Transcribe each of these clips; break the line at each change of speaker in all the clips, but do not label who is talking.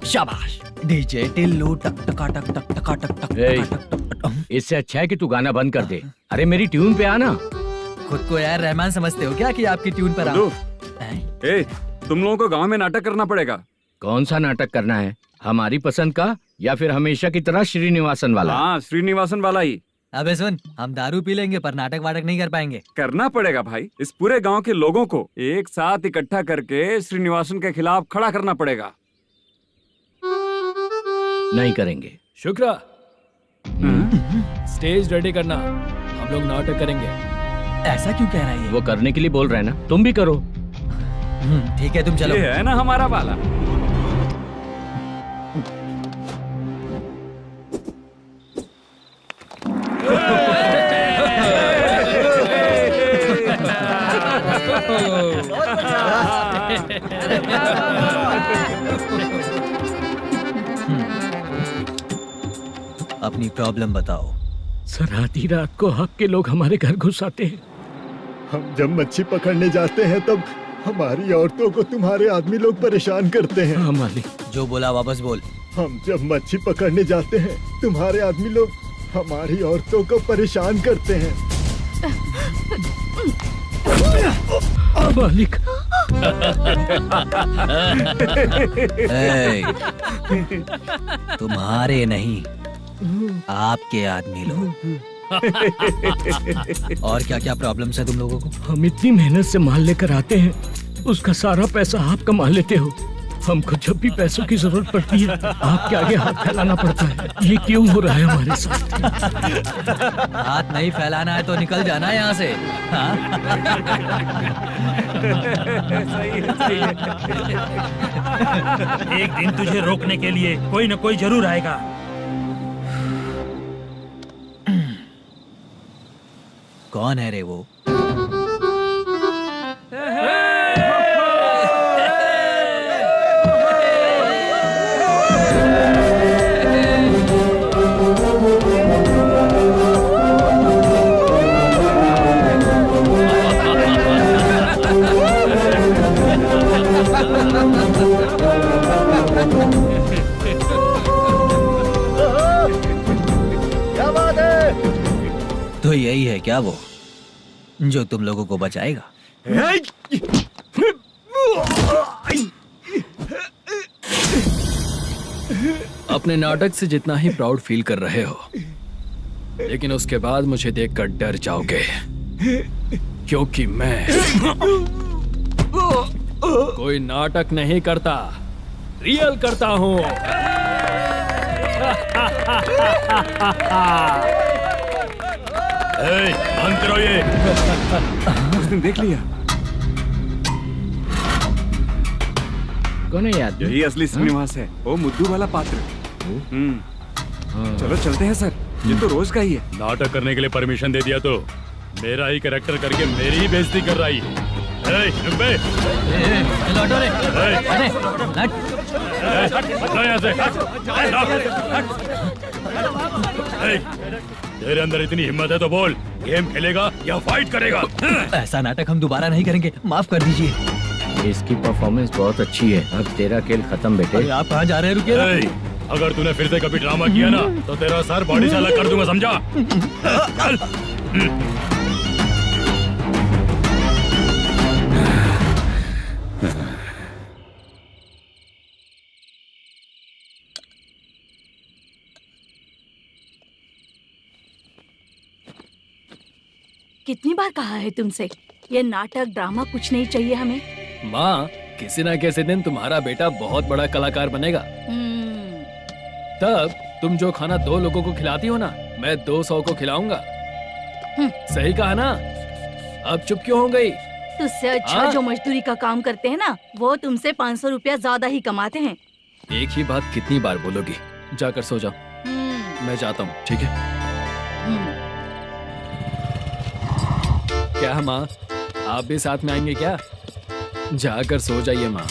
शाबाश डीजे टिल्लू टक टका टक टक टका टक टक टक टक।
इससे अच्छा है कि तू गाना बंद कर दे। अरे मेरी ट्यून पे आना।
खुद को यार रहमान समझते हो क्या कि आपकी ट्यून पर आओ?
ए, तुम लोगों को गांव में नाटक करना पड़ेगा।
कौन सा नाटक करना है? हमारी पसंद का या फिर हमेशा की तरह श्रीनिवासन वाला?
हाँ, श्रीनिवासन वाला ही।
अबे सुन, हम दारू पी लेंगे पर नाटक वाटक नहीं कर पाएंगे।
करना पड़ेगा भाई। इस पूरे गांव के लोगों को एक साथ इकट्ठा करके श्रीनिवासन के खिलाफ खड़ा करना पड़ेगा।
नहीं करेंगे।
शुक्रा, स्टेज रेडी करना, हम लोग नाटक करेंगे।
ऐसा क्यों कह रहा है ये?
वो करने के लिए बोल रहे हैं ना, तुम भी करो।
ठीक है, तुम चलो।
ये है ना हमारा वाला।
अपनी प्रॉब्लम बताओ।
सर, आधी रात को आपके लोग हमारे घर घुस आते हैं।
हम जब मच्छी पकड़ने जाते हैं तब हमारी औरतों को तुम्हारे आदमी लोग परेशान करते हैं।
हाँ मालिक।
जो बोला वापस बोल।
हम जब मच्छी पकड़ने जाते हैं तुम्हारे आदमी लोग हमारी औरतों को परेशान करते हैं।
मालिक।
तुम्हारे नहीं, आपके आदमी लोग। और क्या क्या प्रॉब्लम्स है तुम लोगों को?
हम इतनी मेहनत से माल लेकर आते हैं, उसका सारा पैसा आप कमा लेते हो। हमको जब भी पैसों की जरूरत पड़ती है आपके आगे हाथ फैलाना पड़ता है। ये क्यों हो रहा है हमारे साथ?
हाथ नहीं फैलाना है तो निकल जाना है यहाँ से।
एक दिन तुझे रोकने के लिए कोई न कोई जरूर आएगा।
कौन है रे वो? तो यही है क्या वो जो तुम लोगों को बचाएगा?
अपने नाटक से जितना ही प्राउड फील कर रहे हो, लेकिन उसके बाद मुझे देखकर डर जाओगे, क्योंकि मैं कोई नाटक नहीं करता, रियल करता हूँ।
बंद करो ये।
उसने देख लिया।
कौन है यार?
यही असली श्रीनिवास है, वो मुद्दू वाला पात्र। चलो चलते हैं सर, ये तो रोज का ही है।
नाटक करने के लिए परमिशन दे दिया तो मेरा ही कैरेक्टर करके मेरी ही बेइज्जती कर रही है। तेरे अंदर इतनी हिम्मत है तो बोल, गेम खेलेगा या फाइट करेगा?
ऐसा नाटक हम दोबारा नहीं करेंगे, माफ कर दीजिए।
इसकी परफॉर्मेंस बहुत अच्छी है। अब तेरा खेल खत्म बेटे।
आप कहाँ जा रहे हैं? रुकिए।
अगर तूने फिर से कभी ड्रामा किया ना तो तेरा सर बॉडी से अलग कर दूंगा, समझा? चल।
कितनी बार कहा है तुमसे, ये नाटक ड्रामा कुछ नहीं चाहिए हमें।
माँ, किसी न किसी दिन तुम्हारा बेटा बहुत बड़ा कलाकार बनेगा। तब तुम जो खाना 2 लोगों को खिलाती हो ना, मैं 200 को खिलाऊंगा। सही कहा ना? अब चुप क्यों हो गई?
तुझसे अच्छा जो मजदूरी का काम करते हैं ना, वो तुमसे 500 रुपया ज्यादा ही कमाते हैं।
एक ही बात कितनी बार बोलोगी? जाकर सो जाओ। मैं जाता हूँ, ठीक है? क्या माँ, आप भी साथ में आएंगे क्या? जाकर सो जाइए माँ,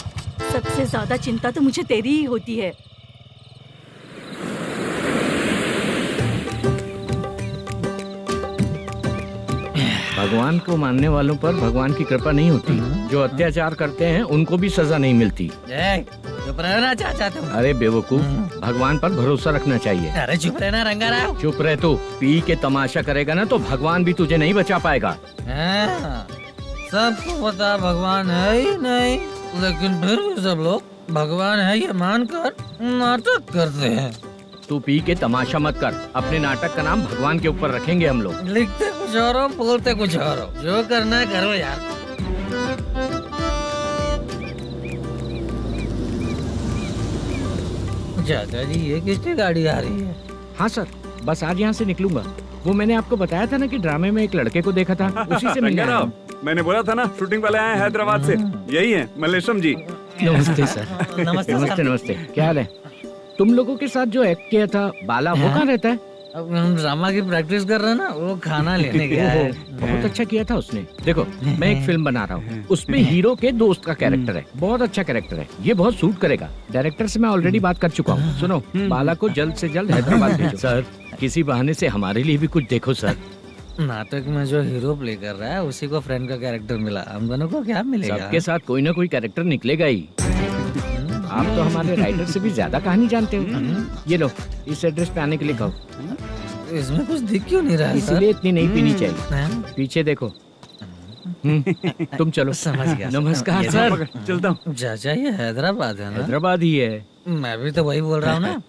सबसे ज्यादा चिंता तो मुझे तेरी ही होती है।
भगवान को मानने वालों पर भगवान की कृपा नहीं होती। जो अत्याचार करते हैं उनको भी सजा नहीं मिलती।
चुप रहना चाचा तुम।
अरे बेवकूफ, भगवान पर भरोसा रखना चाहिए।
अरे चुप रहना रंगाराव।
चुप रह तू। पी के तमाशा करेगा ना तो भगवान भी तुझे नहीं बचा पाएगा।
हाँ, सबको पता भगवान है ही नहीं, लेकिन फिर भी सब लोग भगवान है ये मानकर नाटक करते हैं।
तू पी के तमाशा मत कर। अपने नाटक का नाम भगवान के ऊपर रखेंगे हम लोग।
लिखते कुछ और हो, बोलते कुछ और हो, जो करना है करो यार। चाचा जी ये किसकी गाड़ी आ रही है?
हाँ सर, बस आज यहाँ से निकलूंगा। वो मैंने आपको बताया था ना कि ड्रामे में एक लड़के को देखा था, उसी से मिलने आया हूँ।
मैंने बोला था ना शूटिंग वाले आए हैं हैदराबाद से। यही है मल्लेशम जी।
नमस्ते सर।
नमस्ते
नमस्ते नमस्ते। क्या हाल है? तुम लोगों के साथ जो एक्ट किया था बाला, वो कहाँ रहता है?
अब हम ड्रामा की प्रैक्टिस कर रहे हैं ना, वो खाना लेने गया है।
बहुत अच्छा किया था उसने। देखो मैं एक फिल्म बना रहा हूँ, उसमें हीरो के दोस्त का कैरेक्टर है। बहुत अच्छा कैरेक्टर है, ये बहुत सूट करेगा। डायरेक्टर से मैं ऑलरेडी बात कर चुका हूँ। सुनो, बाला को जल्द से जल्द हैदराबाद भेजो। सर किसी बहाने से हमारे लिए भी कुछ देखो सर।
नाटक में जो हीरो प्ले कर रहा है उसी को फ्रेंड का कैरेक्टर मिला, हम दोनों को क्या मिलेगा?
सबके साथ कोई ना कोई कैरेक्टर निकलेगा ही। आप तो हमारे राइटर से भी ज्यादा कहानी जानते हो। ये लो, इस एड्रेस पे आने के लिए कहो।
इसमें कुछ दिख क्यों नहीं रहा है सर?
इसलिए इतनी नहीं पीनी चाहिए।
हाँ?
पीछे देखो। तुम चलो।
समझ गया।
नमस्कार
ये
सर।
चलता हूँ।
चाचा ये हैदराबाद है ना?
हैदराबाद ही है।
मैं भी तो वही बोल रहा हूँ ना।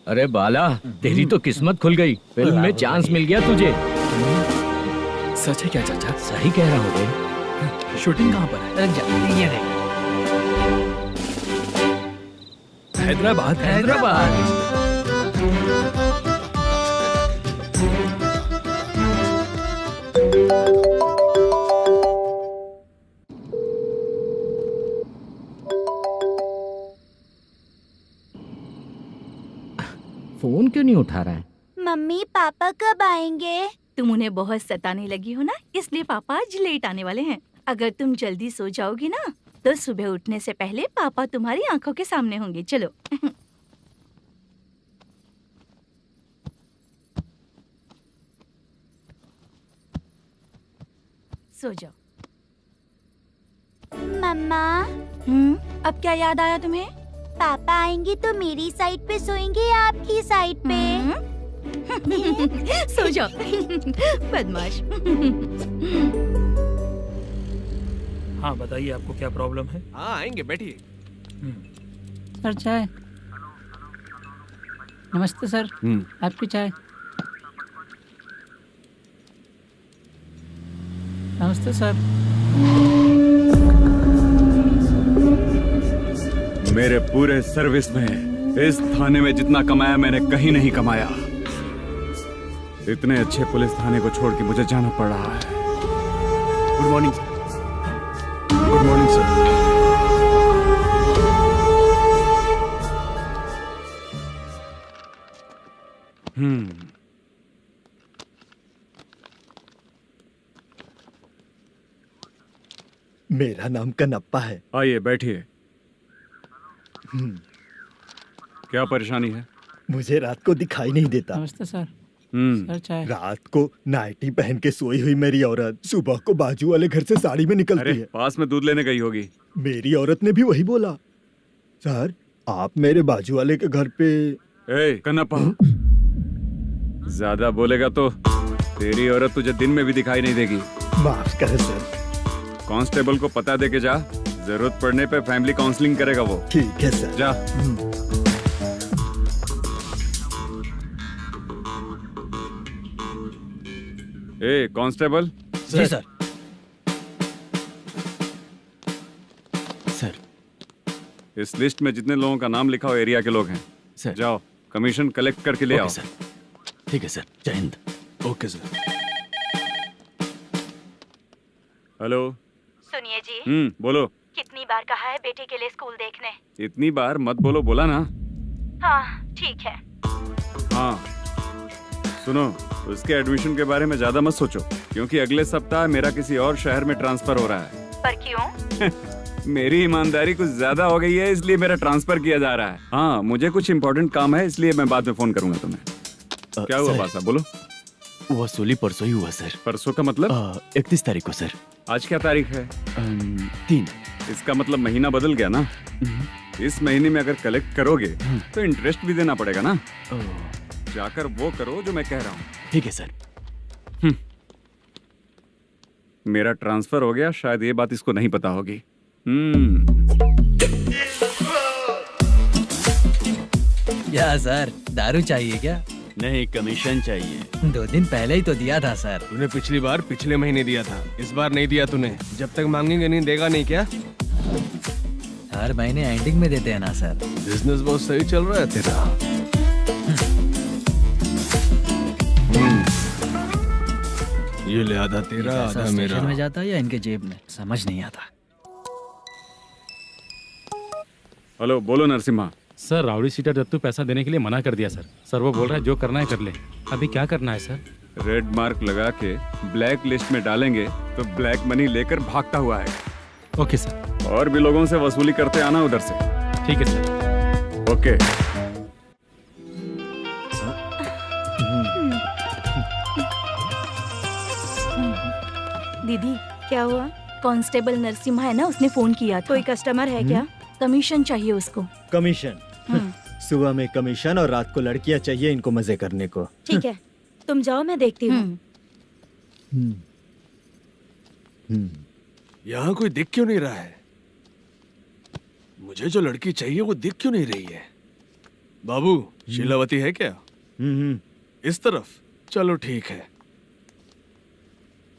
अरे बाला, तेरी तो किस्मत खुल गई। फिल्म में चांस मिल गया तुझे।
सच है क्या चाचा?
सही कह रहा हो बे।
शूटिंग कहाँ पर है?
अरे ये देख।
हैदराबाद।
हैदराबाद। फोन क्यों नहीं उठा रहा है?
मम्मी पापा कब आएंगे?
तुम उन्हें बहुत सताने लगी हो ना, इसलिए पापा आज लेट आने वाले हैं। अगर तुम जल्दी सो जाओगी ना तो सुबह उठने से पहले पापा तुम्हारी आंखों के सामने होंगे। चलो। सो जाओ।
मम्मा
अब क्या याद आया तुम्हें?
पापा आएंगे तो मेरी साइड पे सोएंगे या आपकी साइड पे?
सो जाओ। बदमाश।
हाँ बताइए आपको क्या प्रॉब्लम है?
हाँ आएंगे, बैठिए।
सर चाय। नमस्ते सर, आपकी चाय। नमस्ते सर।
मेरे पूरे सर्विस में इस थाने में जितना कमाया मैंने कहीं नहीं कमाया। इतने अच्छे पुलिस थाने को छोड़ के मुझे जाना पड़ रहा है। Good morning sir. Good morning sir.
मेरा नाम कनप्पा है।
आइए बैठिए। क्या परेशानी है?
मुझे रात को दिखाई नहीं देता।
नमस्ते सर। सर चाय।
रात को नाइटी पहन के सोई हुई मेरी औरत सुबह को बाजू वाले घर से साड़ी में निकलती
अरे
है।
पास में दूध लेने गई होगी।
मेरी औरत ने भी वही बोला। सर आप मेरे बाजू वाले के घर पे।
ए कन्नप्पा, ज्यादा बोलेगा तो तेरी औरत तुझे दिन में भी दिखाई नहीं देगी।
माफ करें सर।
कांस्टेबल को पता दे के जा, जरूरत पड़ने पे फैमिली काउंसलिंग करेगा वो।
ठीक है सर।
जा। ए कांस्टेबल।
जी सर।
सर।
इस लिस्ट में जितने लोगों का नाम लिखा हो एरिया के लोग हैं।
सर।
जाओ कमीशन कलेक्ट करके ले आओ।
Okay sir. ठीक है सर, जय हिंद। Okay sir.
हेलो।
सुनिए जी,
बोलो।
कितनी बार कहा है बेटे के लिए स्कूल देखने।
इतनी बार मत बोलो, बोला ना।
हाँ ठीक है।
हाँ सुनो, उसके एडमिशन के बारे में ज्यादा मत सोचो, क्योंकि अगले सप्ताह मेरा किसी और शहर में ट्रांसफर हो रहा है।
पर क्यों?
मेरी ईमानदारी कुछ ज्यादा हो गई है, इसलिए मेरा ट्रांसफर किया जा रहा है। हाँ मुझे कुछ इम्पोर्टेंट काम है, इसलिए मैं बाद में फोन करूंगा तुम्हें। क्या हुआ बासा, बोलो।
वसूली परसों ही हुआ सर।
परसों का मतलब?
31 तारीख को सर।
आज क्या तारीख है?
3।
इसका मतलब महीना बदल गया ना। इस महीने में अगर कलेक्ट करोगे तो इंटरेस्ट भी देना पड़ेगा ना। जाकर वो करो जो मैं कह रहा हूँ।
ठीक है सर।
मेरा ट्रांसफर हो गया, शायद ये बात इसको नहीं पता होगी।
क्या सर, दारू चाहिए क्या?
नहीं, कमीशन चाहिए।
2 दिन पहले ही तो दिया था सर।
तूने पिछली बार पिछले महीने दिया था, इस बार नहीं दिया तूने। जब तक मांगेंगे नहीं, देगा नहीं क्या?
हर महीने एंडिंग में देते हैं ना सर।
बिजनेस बहुत सही चल रहा है तेरा। ये ले आधा तेरा, आधा मेरा।
स्टेशन में जाता है या इनके जेब में, समझ नहीं आता।
हेलो, बोलो Narasimha.
Sir rowdy seater Dattu पैसा देने के लिए मना कर दिया सर। सर वो बोल रहा है जो करना है कर ले। अभी क्या करना है सर?
रेड मार्क लगा के ब्लैक लिस्ट में डालेंगे तो ब्लैक मनी लेकर भागता हुआ है।
Okay sir.
और भी लोगों से वसूली करते आना उधर से।
ठीक है सर।
ओके।
दीदी क्या हुआ? कांस्टेबल नरसिम्हा है ना, उसने फोन किया था। कोई कस्टमर है क्या? कमीशन चाहिए उसको।
कमीशन? सुबह में कमीशन और रात को लड़कियां चाहिए इनको मजे करने को।
ठीक है, तुम जाओ, मैं देखती हूँ।
यहाँ कोई दिख क्यों नहीं रहा है? मुझे जो लड़की चाहिए वो दिख क्यों नहीं रही है? बाबू, शीलावती है क्या? इस तरफ? चलो ठीक है।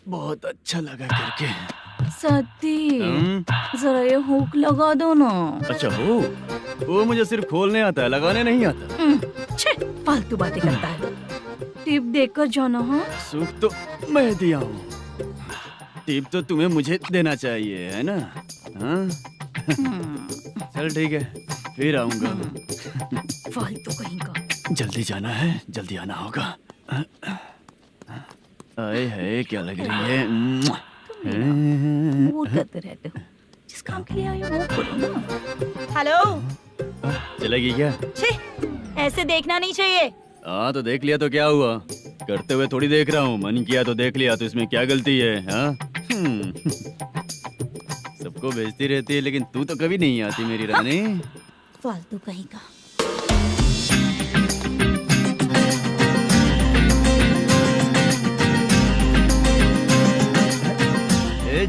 बहुत अच्छा लगा करके।
सती, जरा ये हुक लगा दो ना।
अच्छा वो मुझे सिर्फ खोलने आता है, लगाने नहीं आता।
फालतू बातें करता है। टिप देकर जाना। हाँ,
सूप तो मैं दिया हूँ, टिप तो तुम्हें मुझे देना चाहिए, है ना? हाँ? चल ठीक है, फिर आऊंगा।
फालतू कहीं का।
जल्दी जाना है, जल्दी आना होगा। आए है, क्या लग रही है?
मूड करते रहते हो। जिस काम के लिए आए हो वो करो ना। हेलो,
चलेगी क्या?
ऐसे देखना नहीं चाहिए।
हाँ तो देख लिया तो क्या हुआ? करते हुए थोड़ी देख रहा हूँ, मन किया तो देख लिया, तो इसमें क्या गलती है? हाँ? सबको भेजती रहती है, लेकिन तू तो कभी नहीं आती मेरी रानी।
फालतू कहीं का।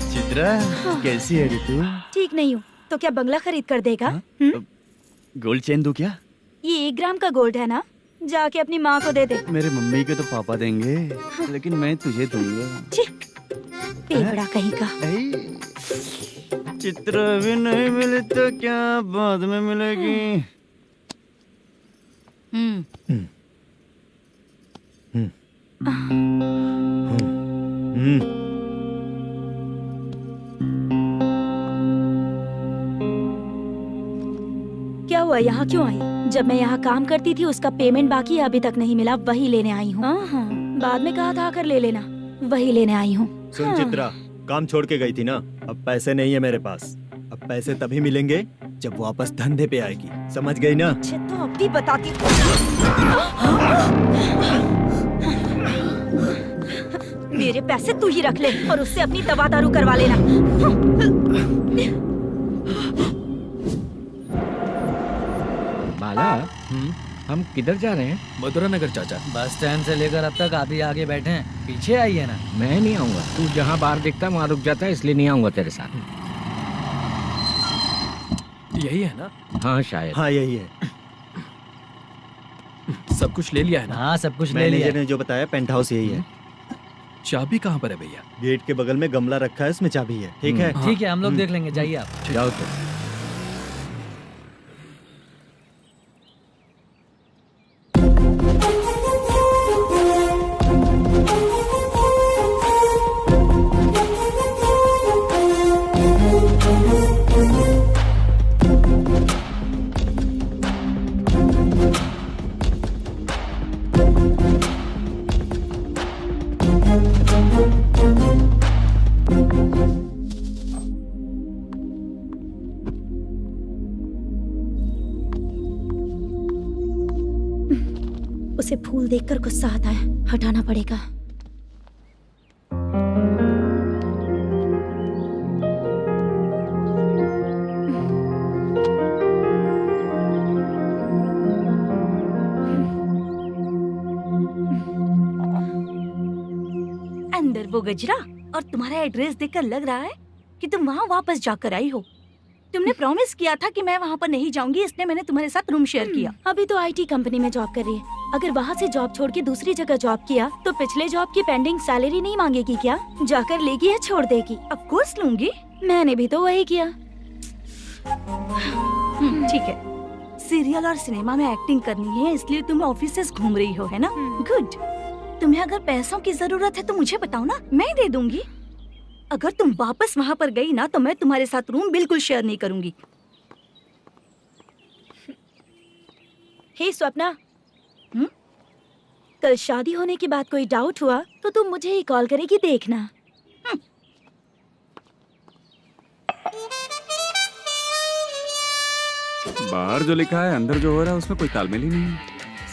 चित्रा, कैसी है तू?
ठीक नहीं हूँ तो क्या बंगला खरीद कर देगा?
गोल्ड चेन दूं क्या?
ये 1 ग्राम का गोल्ड है ना, जाके अपनी माँ को दे दे।
मेरे मम्मी के तो पापा देंगे, लेकिन मैं तुझे दूंगा।
पेपड़ा कहीं का।
चित्रा भी नहीं मिली तो क्या बाद में मिलेगी?
क्या हुआ, यहाँ क्यों आई? जब मैं यहाँ काम करती थी उसका पेमेंट बाकी है, अभी तक नहीं मिला, वही लेने आई हूँ। बाद में कहा था आकर ले लेना, वही लेने आई हूँ।
सुन चित्रा, काम छोड़ के गई थी ना, अब पैसे नहीं है मेरे पास। अब पैसे तभी मिलेंगे जब वापस धंधे पे आएगी, समझ गई ना?
अच्छा तो अब भी बताती हूँ। मेरे पैसे तू ही रख ले और उससे अपनी दवा दारू करवा लेना।
बाला, हम किधर जा रहे हैं?
मथुरा नगर चाचा।
बस स्टैंड से लेकर अब तक आप ही आगे बैठे हैं, पीछे आइए ना।
मैं नहीं आऊंगा, तू जहाँ बाहर दिखता है वहाँ रुक जाता है, इसलिए नहीं आऊंगा तेरे साथ।
यही है ना?
हाँ शायद।
हाँ यही है।
सब कुछ ले लिया है ना?
हाँ सब कुछ ले लिया।
मैनेजर ने जो बताया पेंट हाउस यही है।
चाबी कहाँ पर है भैया?
गेट के बगल में गमला रखा है, उसमें चाबी है। ठीक है?
ठीक है, हम लोग देख लेंगे, जाइए आप।
जाओ तो।
से फूल देखकर गुस्सा आता है, हटाना पड़ेगा।
अंदर वो गजरा और तुम्हारा एड्रेस देखकर लग रहा है कि तुम वहाँ वापस जाकर आई हो। तुमने प्रॉमिस किया था कि मैं वहाँ पर नहीं जाऊंगी, इसलिए मैंने तुम्हारे साथ रूम शेयर किया।
अभी तो आईटी कंपनी में जॉब कर रही है। अगर वहाँ से जॉब छोड़ के दूसरी जगह जॉब किया तो पिछले जॉब की पेंडिंग सैलरी नहीं मांगेगी क्या? जाकर लेगी या छोड़ देगी?
ऑफ कोर्स लूंगी।
मैंने भी तो वही किया।
ठीक है, सीरियल और सिनेमा में एक्टिंग करनी है, इसलिए तुम ऑफिसेस घूम रही हो, है ना? गुड। तुम्हें अगर पैसों की जरूरत है तो मुझे बताओ ना, मैं दे दूंगी। अगर तुम वापस वहाँ पर गई ना तो मैं तुम्हारे साथ रूम बिल्कुल शेयर नहीं करूंगी।
हे स्वप्ना, कल शादी होने की बात कोई डाउट हुआ तो तुम मुझे ही कॉल करेगी, देखना।
बाहर जो लिखा है अंदर जो हो रहा है उसमें कोई तालमेल ही नहीं है।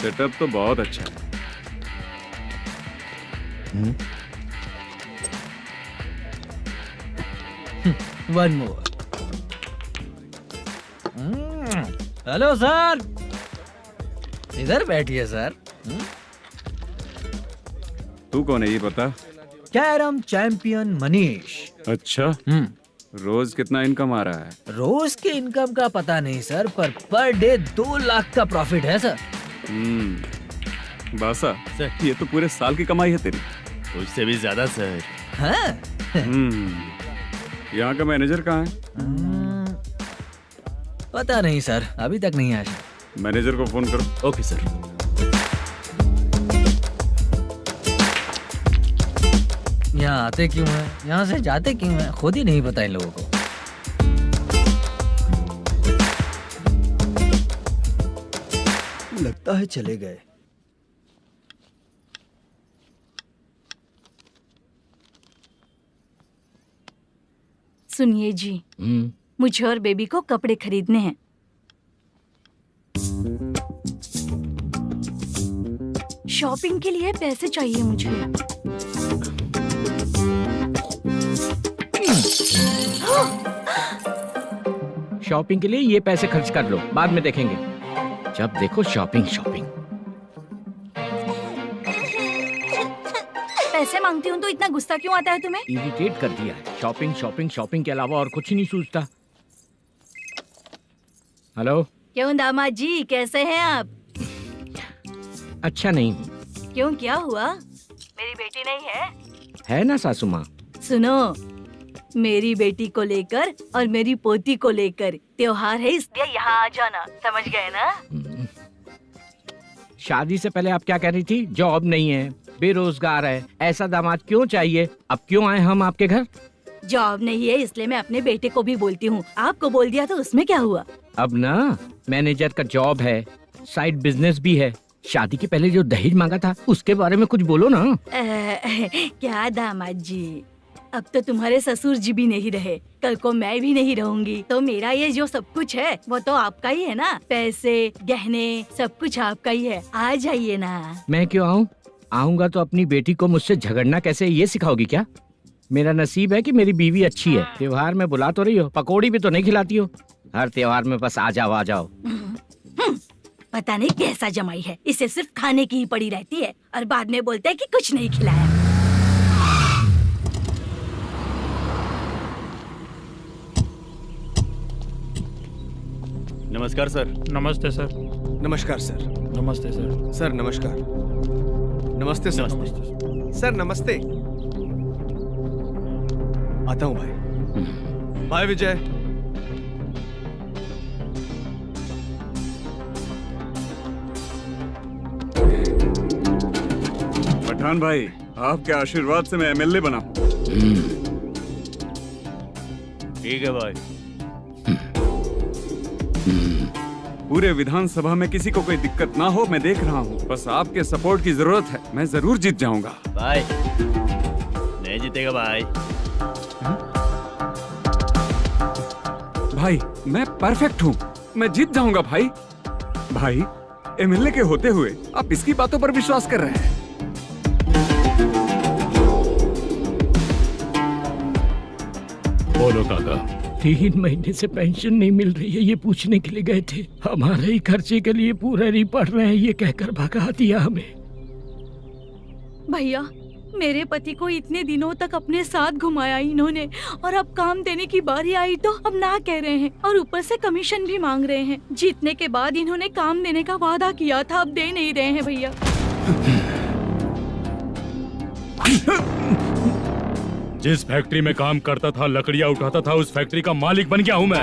सेटअप तो बहुत अच्छा है।
One more. हेलो सर, इधर बैठिए सर।
तू कौन है ये बता?
Carrom champion Manish.
अच्छा, रोज कितना इनकम आ रहा है?
रोज के इनकम का पता नहीं सर, पर डे 2 लाख का प्रॉफिट है सर।
बासा सर, ये तो पूरे साल की कमाई है तेरी।
उससे भी ज्यादा सर।
हाँ?
यहाँ का मैनेजर कहाँ है?
पता नहीं सर, अभी तक नहीं आया।
मैनेजर को फोन करो।
Okay sir.
यहाँ आते क्यों हैं, यहाँ से जाते क्यों हैं, खुद ही नहीं पता इन लोगों को।
लगता है चले गए।
सुनिए जी, मुझे और बेबी को कपड़े खरीदने हैं। शॉपिंग के लिए पैसे चाहिए मुझे।
शॉपिंग के लिए ये पैसे खर्च कर लो, बाद में देखेंगे। जब देखो शॉपिंग शॉपिंग।
पैसे मांगती हूँ तो इतना गुस्सा क्यों आता है तुम्हें?
इरिटेट कर दिया है। शॉपिंग शॉपिंग शॉपिंग के अलावा और कुछ ही नहीं सूझता। हेलो।
क्यों दामाद जी, कैसे हैं आप?
अच्छा नहीं।
क्यों, क्या हुआ? मेरी बेटी नहीं है?
है ना सासू माँ।
सुनो, मेरी बेटी को लेकर और मेरी पोती को लेकर त्योहार है, इसलिए यहाँ आ जाना, समझ गए ना?
शादी से पहले आप क्या कह रही थी? जॉब नहीं है, बेरोजगार है, ऐसा दामाद क्यों चाहिए? अब क्यों आए हम आपके घर?
जॉब नहीं है इसलिए मैं अपने बेटे को भी बोलती हूँ। आपको बोल दिया तो उसमें क्या हुआ?
अब ना मैनेजर का जॉब है, साइड बिजनेस भी है। शादी के पहले जो दहेज मांगा था उसके बारे में कुछ बोलो ना।
क्या दामाद जी, अब तो तुम्हारे ससुर जी भी नहीं रहे, कल को मैं भी नहीं रहूंगी, तो मेरा ये जो सब कुछ है वो तो आपका ही है ना। पैसे, गहने, सब कुछ आपका ही है। आ जाइए ना।
मैं क्यों आऊँ? आऊंगा तो अपनी बेटी को मुझसे झगड़ना कैसे ये सिखाओगी क्या? मेरा नसीब है कि मेरी बीवी अच्छी है। त्योहार में बुला तो रही हो, पकौड़ी भी तो नहीं खिलाती हो। हर त्योहार में बस आ जाओ आ जाओ।
पता नहीं कैसा जमाई है, इसे सिर्फ खाने की ही पड़ी रहती है और बाद में बोलते हैं कि कुछ नहीं खिलाया।
नमस्कार सर।
नमस्ते सर।
नमस्कार सर।
नमस्ते सर।
सर नमस्कार। नमस्ते सर। सर नमस्ते। आता हूँ भाई। बाय विजय।
पठान भाई, आपके आशीर्वाद से मैं एमएलए बना।
ठीक है भाई।
पूरे विधानसभा में किसी को कोई दिक्कत ना हो, मैं देख रहा हूँ। बस आपके सपोर्ट की जरूरत है, मैं जरूर जीत जाऊंगा।
भाई नहीं जीतेगा भाई।
भाई मैं परफेक्ट हूँ, मैं जीत जाऊंगा भाई। भाई एमएलए के होते हुए आप इसकी बातों पर विश्वास कर रहे हैं?
बोलो काका।
3 महीने से पेंशन नहीं मिल रही है, ये पूछने के लिए गए थे। हमारे ही खर्चे के लिए पूरा नहीं पड़ रहे हैं, ये कहकर भगा दिया हमें।
भैया, मेरे पति को इतने दिनों तक अपने साथ घुमाया इन्होंने, और अब काम देने की बारी आई तो अब ना कह रहे हैं, और ऊपर से कमीशन भी मांग रहे हैं। जीतने के बाद इन्होंने काम देने का वादा किया था, अब दे नहीं रहे हैं भैया।
जिस फैक्ट्री में काम करता था, लकड़ियां उठाता था, उस फैक्ट्री का मालिक बन गया हूं मैं।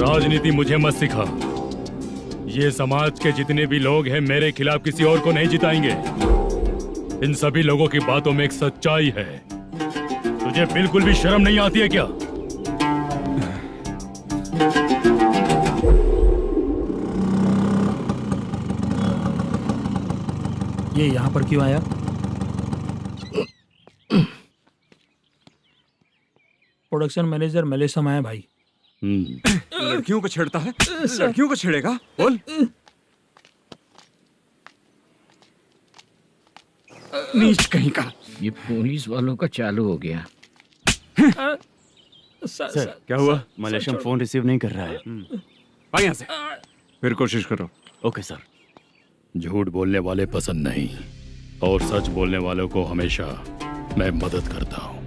राजनीति मुझे मत सिखा। ये समाज के जितने भी लोग हैं मेरे खिलाफ किसी और को नहीं जिताएंगे। इन सभी लोगों की बातों में एक सच्चाई है। तुझे बिल्कुल भी शर्म नहीं आती है क्या?
ये यहाँ पर क्यों आया? प्रोडक्शन मैनेजर मलेशम आया भाई।
लड़कियों को छेड़ता है? लड़कियों को छेड़ेगा? बोल।
नीच कहीं का। ये पुलिस वालों का चालू हो गया।
सर क्या हुआ? मलेशियन फोन रिसीव नहीं कर रहा है।
आ यहाँ से। फिर कोशिश करो।
Okay sir.
झूठ बोलने वाले पसंद नहीं, और सच बोलने वालों को हमेशा मैं मदद करता हूँ।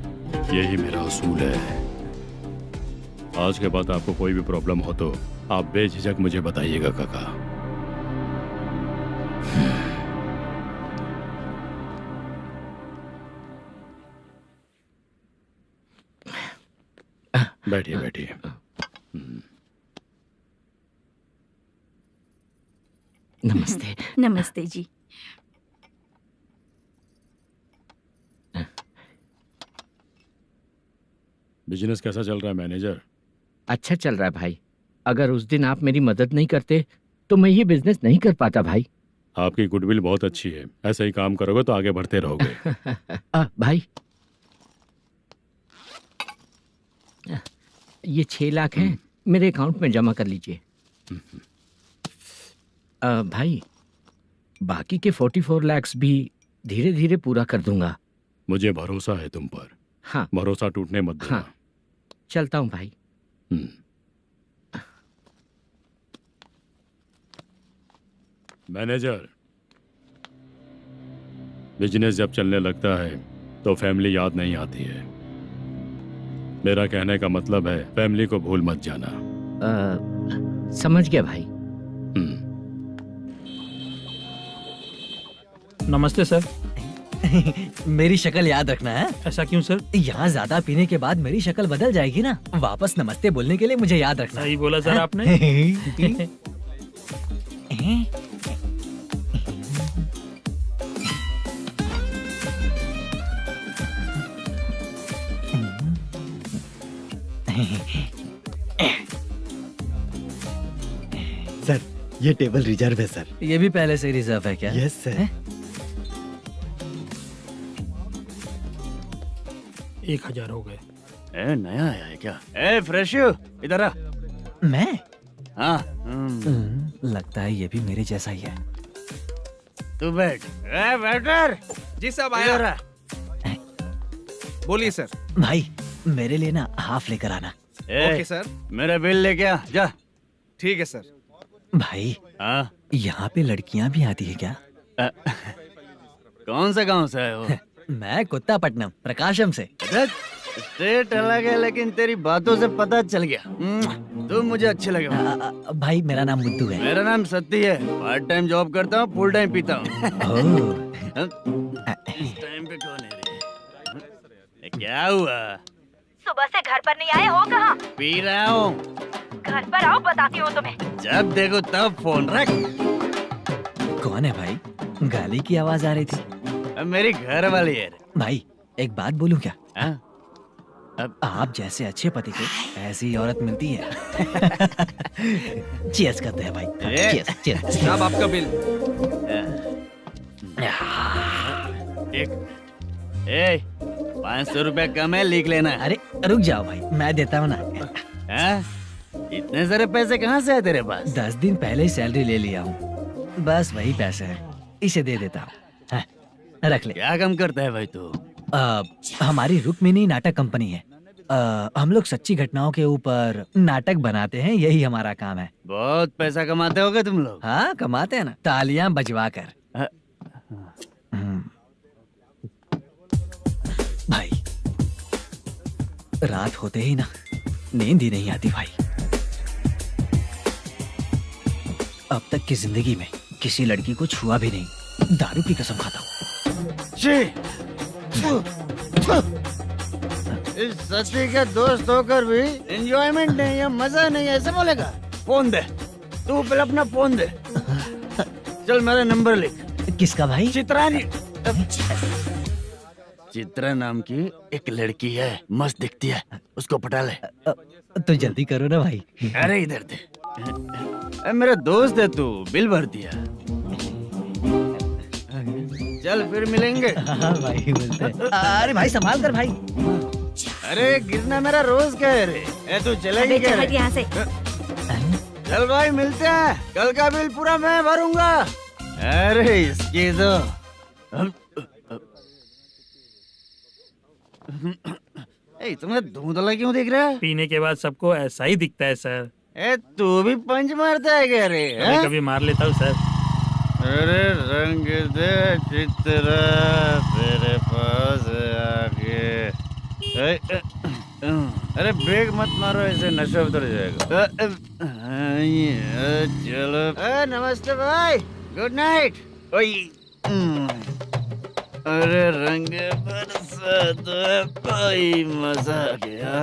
यही मेरा असूल है। आज के बाद आपको कोई भी प्रॉब्लम हो तो आप बेझिझक मुझे बताइएगा काका। बैठिए बैठिए।
नमस्ते।
नमस्ते जी।
बिजनेस कैसा चल रहा है मैनेजर?
अच्छा चल रहा है भाई। अगर उस दिन आप मेरी मदद नहीं करते तो मैं ये बिजनेस नहीं कर पाता भाई।
आपकी गुडविल बहुत अच्छी है। ऐसे ही काम करोगे तो आगे बढ़ते रहोगे।
भाई ये 6 लाख हैं, मेरे अकाउंट में जमा कर लीजिए। भाई बाकी के 44 लाख भी धीरे धीरे पूरा कर दूंगा।
मुझे भरोसा है तुम पर।
हाँ।
भरोसा टूटने मत देना।
हाँ। चलता हूँ भाई।
मैनेजर, बिजनेस जब चलने लगता है तो फैमिली याद नहीं आती है। मेरा कहने का मतलब है फैमिली को भूल मत जाना।
समझ गया भाई।
नमस्ते सर।
मेरी शक्ल याद रखना है।
ऐसा क्यों सर?
यहाँ ज्यादा पीने के बाद मेरी शक्ल बदल जाएगी ना। वापस नमस्ते बोलने के लिए मुझे याद रखना।
सही बोला सर आपने।
सर ये टेबल रिजर्व है सर।
ये भी पहले से रिजर्व है क्या?
Yes sir.
1000 हो गए।
नया आया है क्या? फ्रेश इधर आ।
मैं?
हाँ।
लगता है ये भी मेरे जैसा ही है।
तू बैठ। वेटर।
जी साहब आया। बोलिए सर।
भाई मेरे लिए ना हाफ लेकर आना।
Okay sir.
मेरा बिल लेके आ जा।
ठीक है सर।
भाई
हाँ
यहाँ पे लड़कियाँ भी आती है क्या?
कौन सा गांव से आए हो?
मैं कुत्तापट्टनम प्रकाशम से।
स्टेट अलग है लेकिन तेरी बातों से पता चल गया। तुम मुझे अच्छे लगे।
भाई मेरा नाम मुद्दू है।
मेरा नाम सत्ती है। पार्ट टाइम जॉब करता हूँ, फुल टाइम पीता हूँ। इस टाइम पे कौन है? क्या हुआ?
सुबह से घर पर नहीं आए हो? कहाँ?
पी रहा हूँ।
घर पर आओ, बताती हूँ तुम्हें।
जब देखो तब फोन रख।
कौन है भाई? गाली की आवाज आ रही थी।
मेरी घर वाली है।
भाई एक बात बोलूं क्या?
अब
आप जैसे अच्छे पति को ऐसी औरत मिलती है। चीयर्स करते हैं भाई। Cheers cheers.
साहब आपका बिल।
एक 500 रुपया कम है, लिख लेना।
अरे रुक जाओ भाई, मैं देता हूँ ना।
इतने सारे पैसे कहाँ से है तेरे पास?
10 दिन पहले ही सैलरी ले लिया हूँ, बस वही पैसे है, इसे दे देता हूँ। हाँ, रख ले।
क्या काम करता है भाई तू?
हमारी रुक्मिणी नाटक कंपनी है। हम लोग सच्ची घटनाओं के ऊपर नाटक बनाते हैं, यही हमारा काम है।
बहुत पैसा कमाते होगे तुम लोग।
हाँ, कमाते हैं ना, तालियां बजवा कर। भाई, रात होते ही ना नींद ही नहीं आती भाई। अब तक की जिंदगी में किसी लड़की को छुआ भी नहीं, दारू की कसम खाता हूँ।
इस सती के दोस्त होकर भी एंजॉयमेंट नहीं है, मजा नहीं है, ऐसे बोलेगा? फोन दे, तू पहले अपना फोन दे। चल मेरा नंबर लिख।
किसका भाई?
चित्रानी। चित्रा नाम की एक लड़की है, मस्त दिखती है, उसको पटा ले।
तो जल्दी करो ना भाई।
अरे इधर दे। मेरा दोस्त है तू, बिल भर दिया। चल फिर मिलेंगे।
हाँ भाई, मिलते हैं। अरे भाई संभाल कर भाई।
अरे गिरना मेरा रोज का है रे। तू चलेगी क्या?
यहाँ से।
चल भाई मिलते हैं, कल का बिल पूरा मैं भरूंगा। अरे इसकी तो तुम्हें धुंधला क्यों दिख रहा है?
पीने के बाद सबको ऐसा ही दिखता है सर।
तू भी पंच मारता है क्या रे?
कभी कभी मार लेता हूँ सर।
अरे रंग दे चित्रा तेरे पास आके। अरे ब्रेक मत मारो, ऐसे नशा उतर जाएगा। चलो। नमस्ते भाई, गुड नाइट। अरे रंग बरसात भाई, मजा आ गया।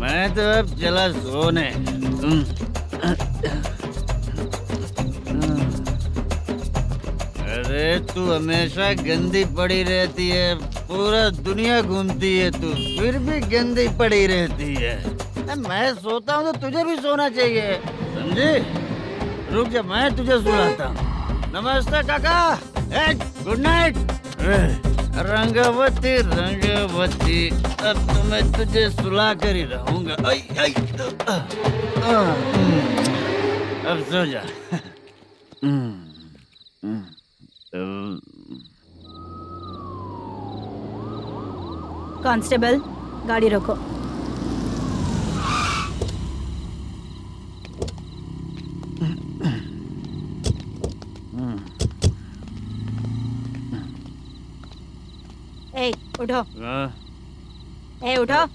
मैं तो अब चला सोने। अरे तू हमेशा गंदी पड़ी रहती है, पूरा दुनिया घूमती है तू, फिर भी गंदी पड़ी रहती है। मैं सोता हूँ तो तुझे भी सोना चाहिए, समझे? रुक जा, मैं तुझे सुलाता हूँ। नमस्ते काका, गुड नाइट। रंगवती रंगवती, अब तो मैं तुझे सुला कर ही रहूंगा। अब सो जा।
कांस्टेबल, गाड़ी रोको। ए, उठो। उठो।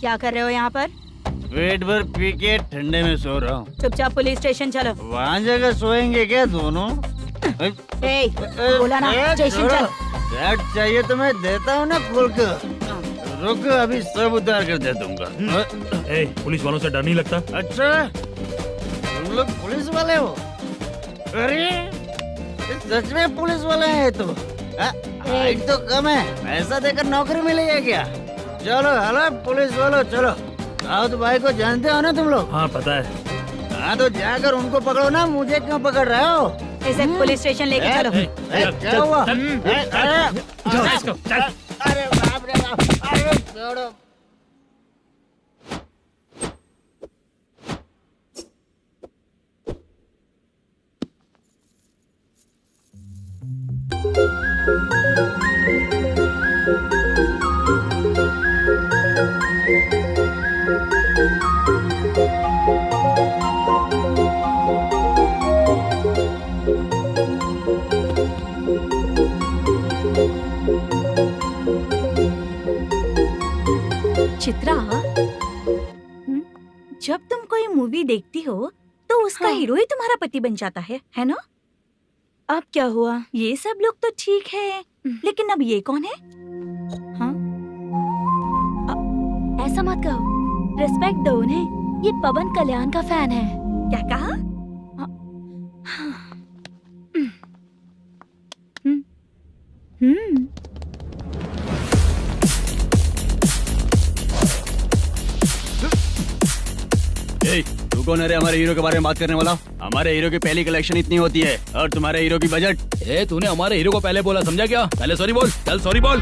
क्या कर रहे हो यहाँ पर?
पेट भर पी के ठंडे में सो रहा हूँ।
चुपचाप पुलिस स्टेशन चलो।
वहाँ जगह सोएंगे क्या दोनों?
बोला ना, स्टेशन चल।
शर्ट चाहिए तो मैं देता हूँ ना खोल कर। रुक, अभी सब उतार कर दे दूंगा।
पुलिस वालों से डर नहीं लगता?
अच्छा, तुम लोग पुलिस वाले हो? अरे सच में पुलिस वाले हैं तो? हाइट तो कम है, पैसा देकर नौकरी मिली है क्या? चलो हेलो पुलिस वालों, चलो। दाऊद भाई को जानते हो ना तुम लोग?
हाँ पता है।
हाँ तो जाकर उनको पकड़ो ना, मुझे क्यों पकड़ रहे हो?
इसे पुलिस स्टेशन लेके चलो।
क्या हुआ?
अरे बाप रे बाप, अरे छोड़ो। चित्रा, जब तुम कोई मूवी देखती हो तो उसका हीरो ही तुम्हारा पति बन जाता है ना? अब क्या हुआ? ये सब लोग तो ठीक है, लेकिन अब ये कौन है? हाँ? ऐसा मत कहो, रिस्पेक्ट दो उन्हें। ये पवन कल्याण का फैन है।
क्या कहा?
तू
कौन है रे हमारे हीरो के बारे में बात करने वाला? हमारे हीरो की पहली कलेक्शन इतनी होती है और तुम्हारे हीरो की बजट।
ए तूने हमारे हीरो को पहले बोला, समझा क्या? पहले सॉरी बोल, चल सॉरी बोल।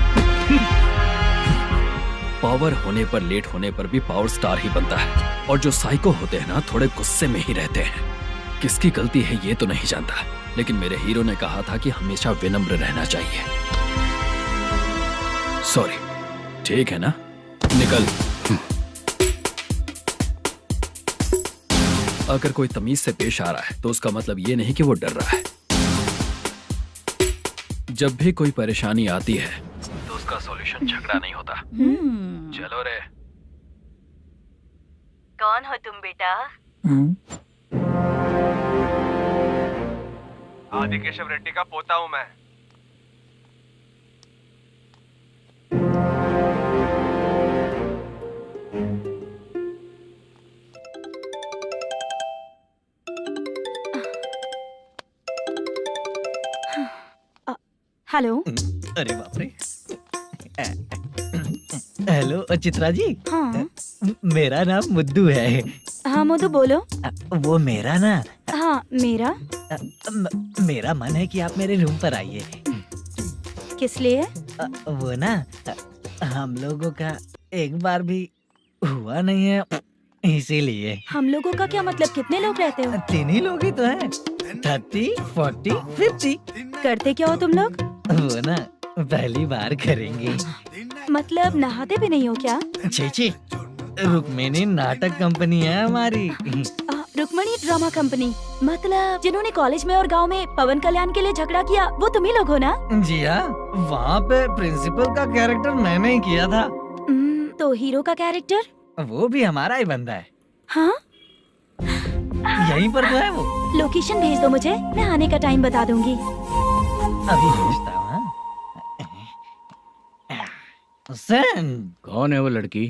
पावर होने पर, लेट होने पर भी पावर स्टार ही बनता है। और जो साइको होते हैं ना, थोड़े गुस्से में ही रहते हैं। किसकी गलती है ये तो नहीं जानता, लेकिन मेरे हीरो ने कहा था कि हमेशा विनम्र रहना चाहिए। सॉरी, ठीक है ना? निकल। अगर कोई तमीज से पेश आ रहा है तो उसका मतलब ये नहीं कि वो डर रहा है। जब भी कोई परेशानी आती है तो उसका सॉल्यूशन झगड़ा नहीं होता। चलो रे।
कौन हो तुम बेटा?
आदि केशव रेड्डी का पोता हूँ मैं।
हेलो।
अरे बाप रे। हेलो चित्रा जी।
हाँ
मेरा नाम मुद्दू है।
हाँ मधु बोलो।
वो मेरा ना,
हाँ मेरा।
मेरा मन है कि आप मेरे रूम पर आइए।
किस लिए?
वो ना, हम लोगों का एक बार भी हुआ नहीं है, इसीलिए।
हम लोगों का क्या मतलब? कितने लोग रहते हो?
3 ही लोग ही तो हैं। 30, 40, 50।
करते क्या हो तुम लोग?
वो ना पहली बार करेंगे।
मतलब नहाते भी नहीं हो क्या?
छी, रुक्मिणी नाटक कंपनी है हमारी।
Rukmani drama company? मतलब जिन्होंने कॉलेज में और गांव में पवन कल्याण के लिए झगड़ा किया, वो तुम ही लोग हो ना?
जी हाँ, वहाँ पे प्रिंसिपल का कैरेक्टर मैंने ही किया था।
तो हीरो का कैरेक्टर?
वो भी हमारा ही बंदा है।
हाँ,
यहीं पर तो है वो।
लोकेशन भेज दो मुझे, मैं आने का टाइम बता दूंगी।
अभी भेजता हूँ।
कौन है वो लड़की?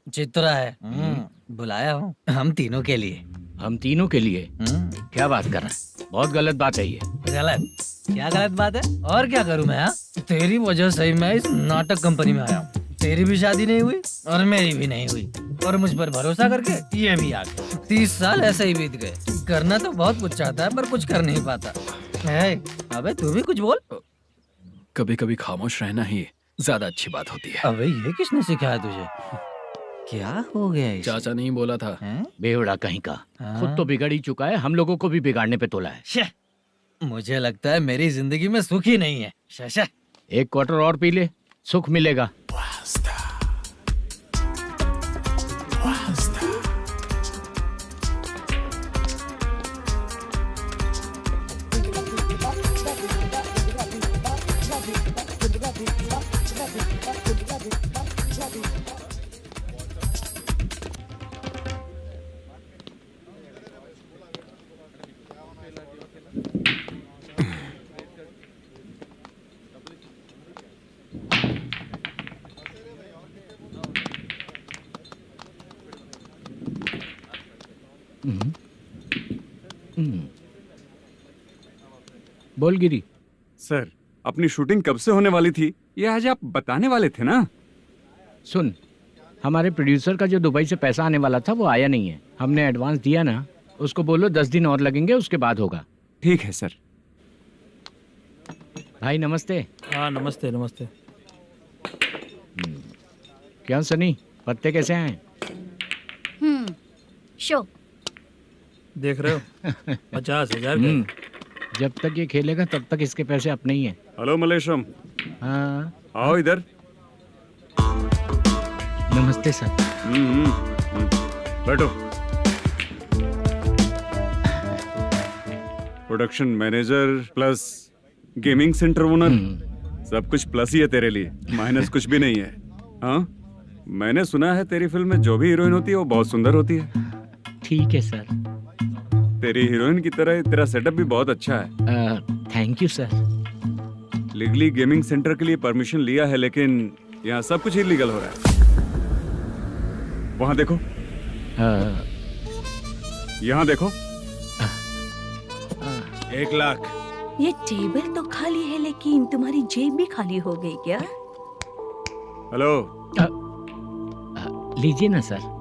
चित्रा है। बुलाया हूँ हम तीनों के लिए।
हम तीनों के लिए? क्या बात कर रहा है? बहुत गलत बात है ये।
गलत? क्या गलत बात है? और क्या करूँ मैं? तेरी वजह से ही मैं इस नाटक कंपनी में आया हूँ। तेरी भी शादी नहीं हुई और मेरी भी नहीं हुई, और मुझ पर भरोसा करके ये भी आ गया। 30 साल ऐसे ही बीत गए। करना तो बहुत कुछ चाहता है पर कुछ कर नहीं पाता है। अबे तू भी कुछ बोल।
कभी कभी खामोश रहना ही ज्यादा अच्छी बात होती है।
अबे ये किसने सिखाया तुझे? क्या हो गया इसे?
चाचा नहीं बोला था।
बेवड़ा कहीं का। खुद तो बिगड़ ही चुका है, हम लोगों को भी बिगाड़ने पे तोला है।
मुझे लगता है मेरी जिंदगी में सुख ही नहीं है। शशा,
1 क्वार्टर और पी ले, सुख मिलेगा। बोल गिरी।
सर, अपनी शूटिंग कब से होने वाली थी ये आज आप बताने वाले थे ना?
सुन, हमारे प्रोड्यूसर का जो दुबई से पैसा आने वाला था वो आया नहीं है। हमने एडवांस दिया ना, उसको बोलो 10 दिन और लगेंगे, उसके बाद होगा।
ठीक है सर।
भाई नमस्ते।
हाँ नमस्ते नमस्ते।
क्या सनी, पत्ते कैसे आए?
शो
देख रहे हो 50,000 का।
जब तक ये खेलेगा तब तक इसके पैसे अपने ही हैं।
हेलो मलेशम।
हाँ
आओ इधर।
नमस्ते सर।
बैठो। Production manager plus gaming centre owner, सब कुछ प्लस ही है तेरे लिए, माइनस कुछ भी नहीं है। हाँ, मैंने सुना है तेरी फिल्म में जो भी हीरोइन होती है वो बहुत सुंदर होती है।
ठीक है सर।
तेरी हीरोइन की तरह तेरा सेटअप भी बहुत अच्छा है।
Thank you sir.
Legally gaming centre के लिए परमिशन लिया है, लेकिन यहाँ सब कुछ इलीगल हो रहा है। वहाँ देखो, यहाँ देखो।
1 लाख।
ये टेबल तो खाली है लेकिन तुम्हारी जेब भी खाली हो गई क्या?
हेलो।
लीजिए ना सर।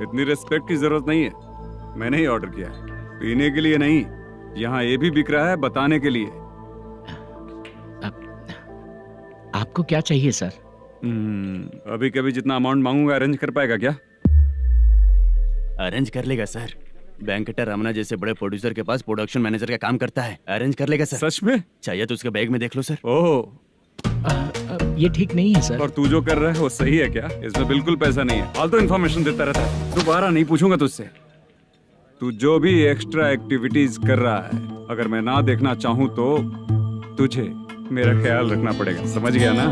इतनी रिस्पेक्ट की जरूरत नहीं है, मैंने ही ऑर्डर किया है, पीने के लिए नहीं। यहाँ ये भी बिक रहा है बताने के लिए।
आपको क्या चाहिए सर?
अभी कभी जितना अमाउंट मांगूंगा अरेंज कर पाएगा क्या?
अरेंज कर लेगा सर। वेंकटा रमना जैसे बड़े प्रोड्यूसर के पास प्रोडक्शन मैनेजर का काम करता है, अरेंज कर लेगा सर।
सच में?
चाहिए तो उसके बैग में देख लो सर।
ओह,
ये ठीक नहीं है सर।
और तू जो कर रहा है वो सही है क्या? इसमें बिल्कुल पैसा नहीं है, फालतू इन्फॉर्मेशन देता रहता है। दोबारा नहीं पूछूंगा तुझसे। तू जो भी एक्स्ट्रा एक्टिविटीज कर रहा है, अगर मैं ना देखना चाहूं तो तुझे मेरा ख्याल रखना पड़ेगा, समझ गया ना?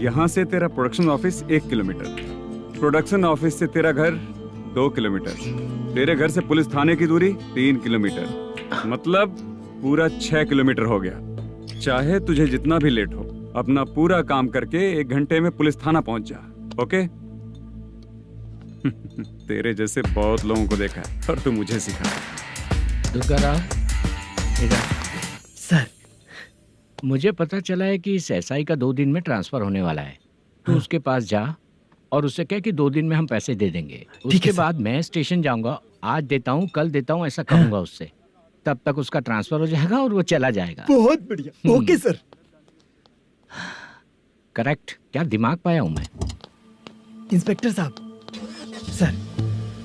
यहाँ से तेरा production office 1 kilometre, production office से तेरा घर 2 किलोमीटर, तेरे घर से पुलिस थाने की दूरी 3 किलोमीटर, मतलब पूरा 6 किलोमीटर हो गया। चाहे तुझे जितना भी लेट हो, अपना पूरा काम करके 1 घंटे में पुलिस थाना पहुंच जा, ओके? तेरे जैसे बहुत लोगों को देखा है और तू मुझे सिखा।
सर, मुझे पता चला है कि इस एसआई का 2 दिन में ट्रांसफर होने वाला है। तो उसके पास जा और उससे कह कि 2 दिन में हम पैसे दे देंगे। उसके बाद मैं स्टेशन जाऊंगा, आज देता हूँ कल देता हूँ ऐसा कहूंगा उससे। तब तक उसका ट्रांसफर हो जाएगा और वो चला जाएगा।
बहुत बढ़िया, ओके सर।
करेक्ट। क्या दिमाग पाया हूँ मैं।
इंस्पेक्टर साहब, सर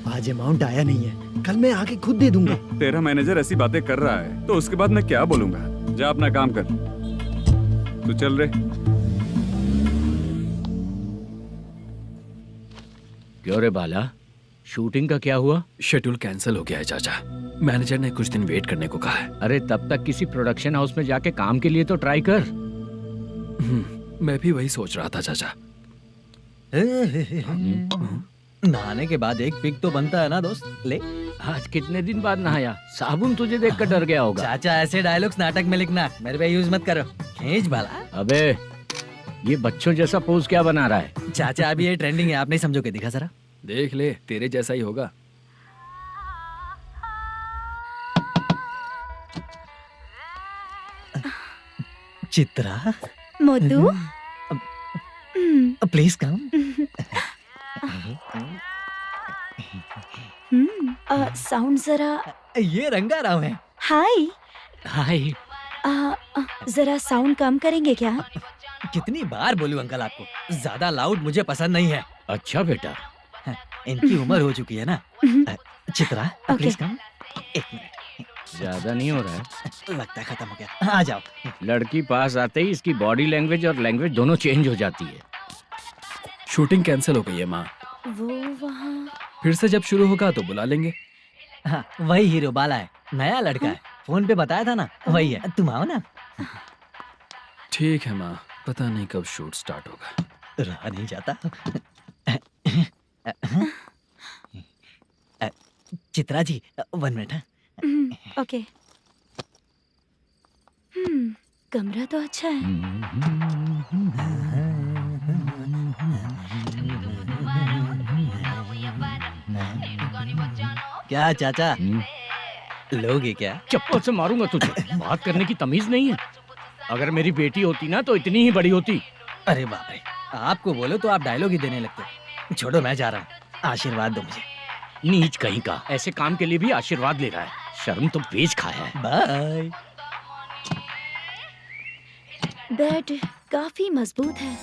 आज अमाउंट आया नहीं है, कल मैं आके खुद दे दूंगा।
तेरा मैनेजर ऐसी बातें कर रहा है तो उसके बाद मैं क्या बोलूंगा? जा अपना काम कर, तू चल रे।
क्यों रे बाला, शूटिंग का क्या हुआ?
शेड्यूल कैंसिल हो गया है चाचा। मैनेजर ने कुछ दिन वेट करने को कहा है।
अरे तब तक किसी प्रोडक्शन हाउस में जाके काम के लिए तो ट्राई कर।
मैं भी वही सोच रहा था चाचा।
नहाने के बाद एक पिक तो बनता है ना दोस्त। ले,
आज कितने दिन बाद नहाया? साबुन तुझे देखकर डर गया होगा।
चाचा ऐसे डायलॉग्स नाटक में लिखना, मेरे पे यूज मत करो। खींच बाला।
अबे ये बच्चों जैसा पोज क्या बना रहा है?
चाचा अभी ये ट्रेंडिंग है, आप नहीं समझोगे, दिखा जरा।
देख ले, तेरे जैसा ही होगा।
Chitra,
Modu,
please come.
Sound जरा।
ये रंगा राव है।
हाय।
हाय।
जरा साउंड कम करेंगे क्या?
कितनी बार बोलूं अंकल आपको, ज्यादा लाउड मुझे पसंद नहीं है।
अच्छा बेटा,
इनकी उम्र हो चुकी है ना। Chitra, please come. 1 मिनट।
ज्यादा नहीं हो रहा है?
लगता है खत्म हो गया। आ जाओ।
लड़की पास आते ही इसकी बॉडी लैंग्वेज और लैंग्वेज दोनों चेंज हो जाती है।
शूटिंग कैंसिल हो गई है माँ।
वो वहाँ।
फिर से जब शुरू होगा तो बुला लेंगे।
हाँ, वही हीरो बाला है, नया लड़का है। फोन पे बताया था ना, वही है। तुम आओ ना।
ठीक है माँ, पता नहीं कब शूट स्टार्ट होगा।
रहा नहीं जाता। चित्रा जी 1 मिनट।
ओके। कमरा तो अच्छा है।
क्या चाचा, लोगे क्या?
चप्पल से मारूंगा तुझे। बात करने की तमीज नहीं है। अगर मेरी बेटी होती ना तो इतनी ही बड़ी होती।
अरे बाप रे, आपको बोलो तो आप डायलॉग ही देने लगते। छोड़ो, मैं जा रहा हूँ, आशीर्वाद दो मुझे।
नीच कहीं का, ऐसे काम के लिए भी आशीर्वाद ले रहा है। शर्म तो बेच खाया है।
बाय।
बेड काफी मजबूत है।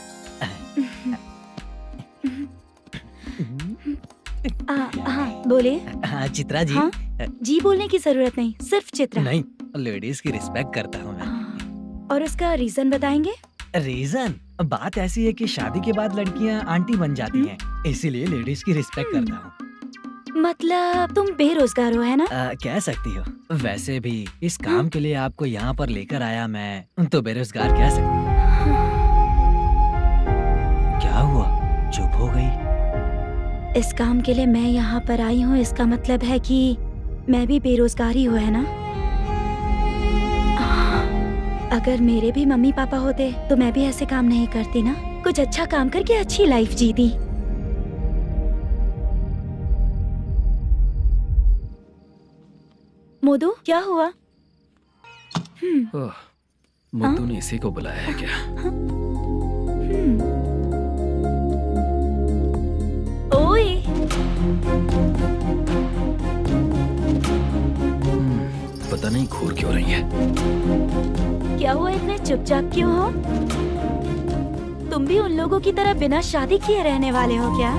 हाँ बोले।
हाँ चित्रा जी।
हाँ? जी बोलने की जरूरत नहीं, सिर्फ चित्रा।
नहीं, लेडीज की रिस्पेक्ट करता हूँ मैं।
और उसका रीजन बताएंगे?
रीजन बात ऐसी है कि शादी के बाद लड़कियाँ आंटी बन जाती हैं, इसीलिए लेडीज की रिस्पेक्ट करता हूँ।
मतलब तुम बेरोजगार हो, है ना?
कह सकती हो। वैसे भी इस काम के लिए आपको यहाँ पर लेकर आया मैं, तो बेरोजगार कह सकती हूँ। क्या हुआ, चुप हो गई?
इस काम के लिए मैं यहाँ पर आई हूँ, इसका मतलब है कि मैं भी बेरोजगार ही हूँ, है ना? अगर मेरे भी मम्मी पापा होते तो मैं भी ऐसे काम नहीं करती ना। कुछ अच्छा काम करके अच्छी लाइफ जीती। मोदू, क्या हुआ?
मुद्दू ने इसी को बुलाया है क्या? पता नहीं घूर क्यों रही है।
क्या हुआ, इतने चुपचाप क्यों हो? तुम भी उन लोगों की तरह बिना शादी किए रहने वाले हो क्या?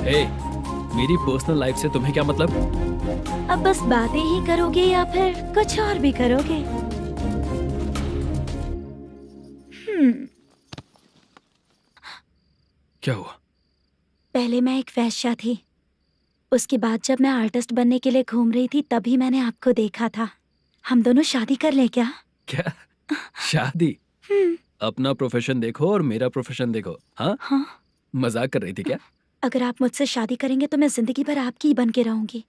हे, मेरी पर्सनल लाइफ से तुम्हें क्या मतलब?
अब बस बातें ही करोगे या फिर कुछ और भी करोगे?
क्या हुआ?
पहले मैं एक वैश्या थी, उसके बाद जब मैं आर्टिस्ट बनने के लिए घूम रही थी तभी मैंने आपको देखा था। हम दोनों शादी कर लें क्या?
क्या शादी? अपना प्रोफेशन देखो और मेरा प्रोफेशन देखो। हाँ
हाँ।
मजाक कर रही थी क्या?
अगर आप मुझसे शादी करेंगे तो मैं जिंदगी भर आपकी ही बन के रहूंगी।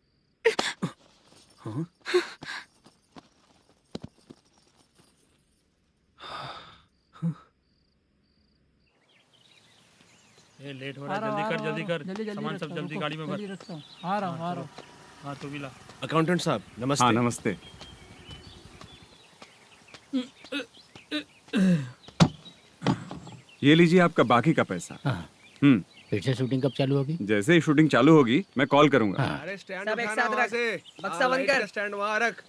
हाँ?
ये लेट हो रहा है, जल्दी कर सामान सब जल्दी गाड़ी में भर।
आ रहा हूँ।
हाँ तू भी ला।
अकाउंटेंट साहब नमस्ते।
हाँ नमस्ते। ये लीजिए आपका बाकी का पैसा।
फिर से शूटिंग कब चालू होगी?
जैसे ही शूटिंग चालू होगी मैं कॉल करूंगा।
अरे स्टैंड
सब एक
उठाना
साथ
वहाँ
रख।
से।
बक्सा बंद कर।
स्टैंड वहाँ रख।